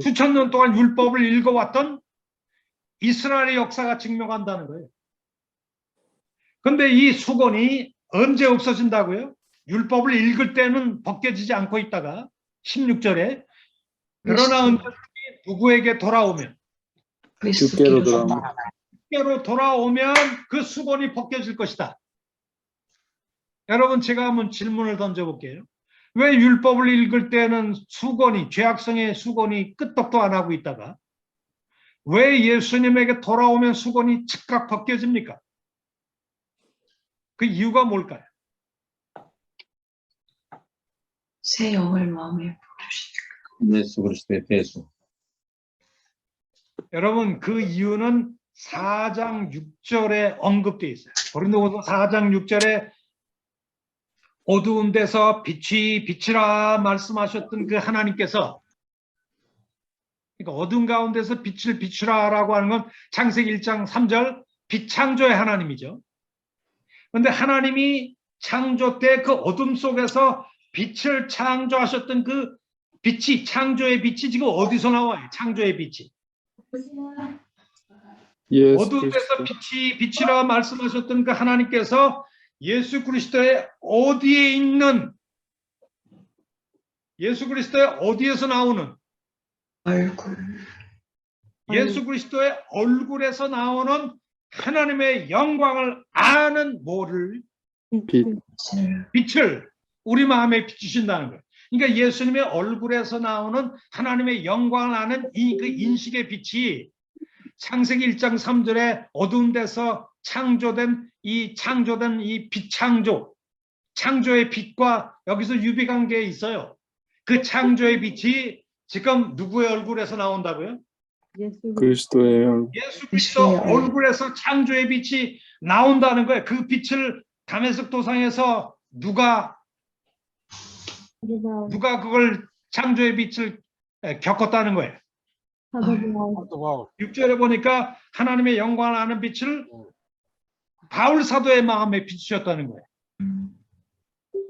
수천 년 동안 율법을 읽어왔던 이스라엘의 역사가 증명한다는 거예요. 그런데 이 수건이 언제 없어진다고요? 율법을 읽을 때는 벗겨지지 않고 있다가 16절에 그러나 언제든지 누구에게 돌아오면 주께로 돌아오면 주께로 돌아오면 그 수건이 벗겨질 것이다. 여러분 제가 한번 질문을 던져볼게요. 왜 율법을 읽을 때는 수건이 죄악성의 수건이 끄떡도 안 하고 있다가 왜 예수님에게 돌아오면 수건이 즉각 벗겨집니까? 그 이유가 뭘까요? 새 영을 마음에 부르시니까. 예수 그리스도의 배수. 여러분 그 이유는 4장 6절에 언급되어 있어요. 고린도후서 4장 6절에 어두운 데서 빛이 비치라 말씀하셨던 그 하나님께서, 그러니까 어두운 가운데서 빛을 비추라라고 하는 건 창세기 1장 3절 빛창조의 하나님이죠. 그런데 하나님이 창조 때 그 어둠 속에서 빛을 창조하셨던 그 빛이, 창조의 빛이 지금 어디서 나와요? 창조의 빛이. 예수 어두운 데서 그리스도. 빛이 비치라 말씀하셨던 그 하나님께서 예수 그리스도의 어디에 있는, 예수 그리스도의 어디에서 나오는, 얼굴. 예수 그리스도의 얼굴에서 나오는 하나님의 영광을 아는 뭐를? 빛. 빛을 우리 마음에 비추신다는 거예요. 그러니까 예수님의 얼굴에서 나오는 하나님의 영광을 아는 그 인식의 빛이 창세기 1장 3절에 어두운 데서 창조된 이 빛창조, 창조의 빛과 여기서 유비관계에 있어요. 그 창조의 빛이 지금 누구의 얼굴에서 나온다고요? 그리스도의 얼굴. 예수 그리스도 얼굴에서 창조의 빛이 나온다는 거예요. 그 빛을 다메섹 도상에서 누가 그걸 창조의 빛을 겪었다는 거예요. 6절에 보니까 하나님의 영광을 아는 빛을 바울 사도의 마음에 비추셨다는 거예요.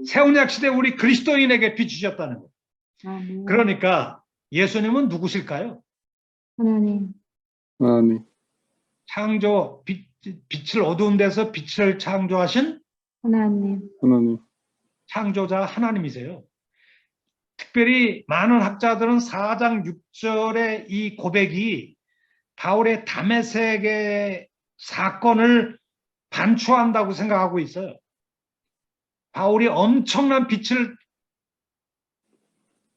새언약 시대 우리 그리스도인에게 비추셨다는 거예요. 그러니까 예수님은 누구실까요? 하나님. 아멘. 창조, 빛을 어두운 데서 빛을 창조하신 하나님. 하나님. 창조자 하나님이세요. 특별히 많은 학자들은 4장 6절의 이 고백이 바울의 다메섹의 사건을 반추한다고 생각하고 있어요. 바울이 엄청난 빛을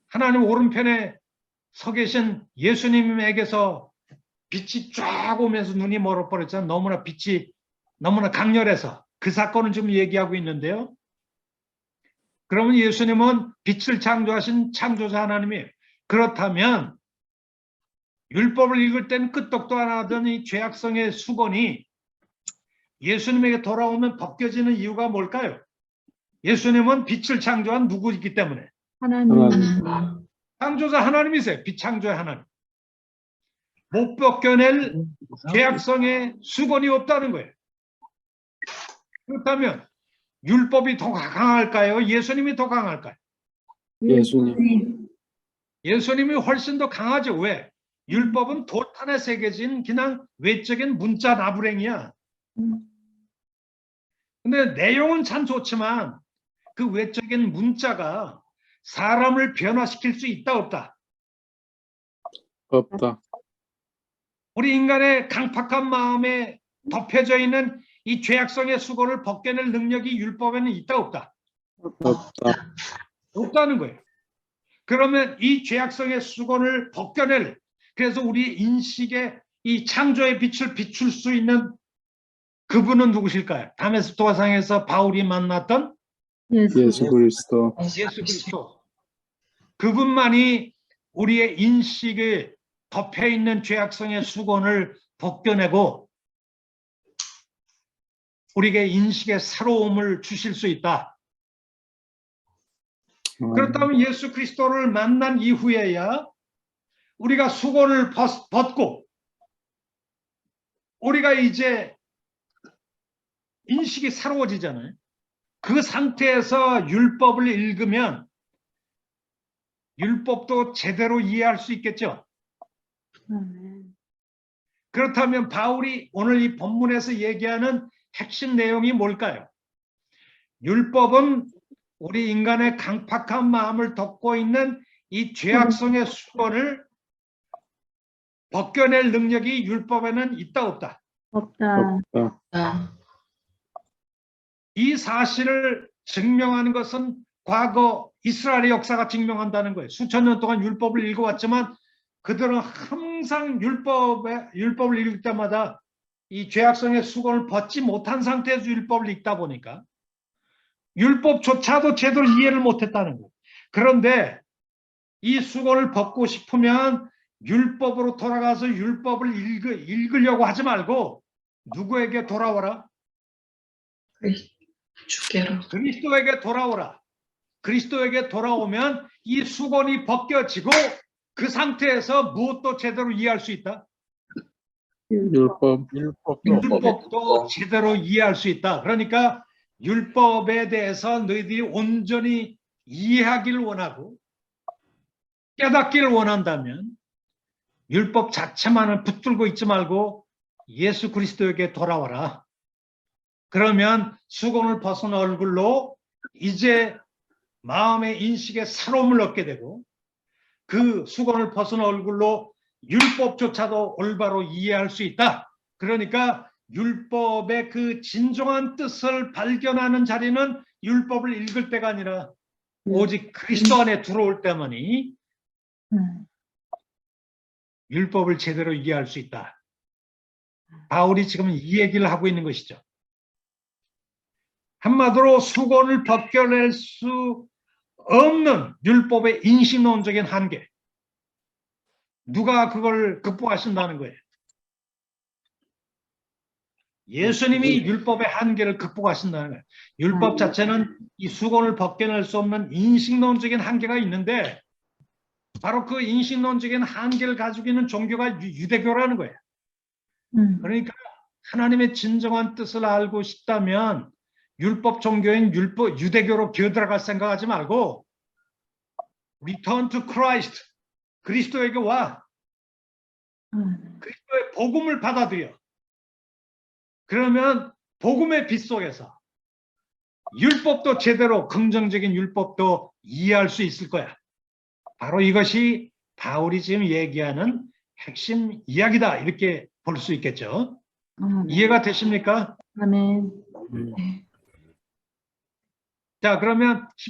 하나님 오른편에 서 계신 예수님에게서 빛이 쫙 오면서 눈이 멀어버렸잖아요. 너무나 빛이 너무나 강렬해서 그 사건을 지금 얘기하고 있는데요. 그러면 예수님은 빛을 창조하신 창조자 하나님이에요. 그렇다면 율법을 읽을 때는 끄떡도 안 하던 이 죄악성의 수건이 예수님에게 돌아오면 벗겨지는 이유가 뭘까요? 예수님은 빛을 창조한 누구이기 때문에 하나님. 창조자 하나님이세요. 빛 창조의 하나님. 못 벗겨낼 죄악성의 수건이 없다는 거예요. 그렇다면 율법이 더 강할까요? 예수님이 더 강할까요? 예수님. 예수님이 훨씬 더 강하죠. 왜? 율법은 도탄에 새겨진 그냥 외적인 문자 나부랭이야. 근데 내용은 참 좋지만 그 외적인 문자가 사람을 변화시킬 수 있다 없다? 없다. 우리 인간의 강팍한 마음에 덮여져 있는 이 죄악성의 수건을 벗겨낼 능력이 율법에는 있다 없다? 없다. 없다는 거예요. 그러면 이 죄악성의 수건을 벗겨낼, 그래서 우리 인식의 이 창조의 빛을 비출 수 있는 그분은 누구실까요? 다메섹 도상에서 바울이 만났던 예수 그리스도. 예수 그리스도. 그분만이 우리의 인식에 덮여 있는 죄악성의 수건을 벗겨내고 우리에게 인식의 새로움을 주실 수 있다. 그렇다면 예수 그리스도를 만난 이후에야 우리가 수건을 벗고 우리가 이제 인식이 새로워지잖아요. 그 상태에서 율법을 읽으면 율법도 제대로 이해할 수 있겠죠. 그렇다면 바울이 오늘 이 본문에서 얘기하는 핵심 내용이 뭘까요? 율법은 우리 인간의 강팍한 마음을 덮고 있는 이 죄악성의 수건을 벗겨낼 능력이 율법에는 있다 없다? 없다. 없다. 이 사실을 증명하는 것은 과거 이스라엘의 역사가 증명한다는 거예요. 수천 년 동안 율법을 읽어왔지만 그들은 항상 율법을 읽을 때마다 이 죄악성의 수건을 벗지 못한 상태에서 율법을 읽다 보니까 율법조차도 제대로 이해를 못했다는 거예요. 그런데 이 수건을 벗고 싶으면 율법으로 돌아가서 율법을 읽으려고 하지 말고 누구에게 돌아와라? 주께로. 그리스도에게 돌아오라. 그리스도에게 돌아오면 이 수건이 벗겨지고 그 상태에서 무엇도 제대로 이해할 수 있다? 율법도 제대로 이해할 수 있다. 그러니까 율법에 대해서 너희들이 온전히 이해하기를 원하고 깨닫기를 원한다면 율법 자체만을 붙들고 있지 말고 예수 그리스도에게 돌아와라. 그러면 수건을 벗은 얼굴로 이제 마음의 인식의 새로움을 얻게 되고 그 수건을 벗은 얼굴로 율법조차도 올바로 이해할 수 있다. 그러니까 율법의 그 진정한 뜻을 발견하는 자리는 율법을 읽을 때가 아니라 오직 그리스도 안에 들어올 때만이 율법을 제대로 이해할 수 있다. 바울이 지금 이 얘기를 하고 있는 것이죠. 한마디로 수건을 벗겨낼 수 없는 율법의 인식론적인 한계. 누가 그걸 극복하신다는 거예요? 예수님이 율법의 한계를 극복하신다는 거예요. 율법 자체는 이 수건을 벗겨낼 수 없는 인식론적인 한계가 있는데 바로 그 인식론적인 한계를 가지고 있는 종교가 유대교라는 거예요. 그러니까 하나님의 진정한 뜻을 알고 싶다면 율법 종교인 유대교로 기어들어갈 생각하지 말고 Return to Christ. 그리스도에게 와. 그리스도의 복음을 받아들여. 그러면 복음의 빛 속에서 율법도 제대로 긍정적인 율법도 이해할 수 있을 거야. 바로 이것이 바울이 지금 얘기하는 핵심 이야기다 이렇게 볼 수 있겠죠. 아멘. 이해가 되십니까? 아멘. 음. 자, 그러면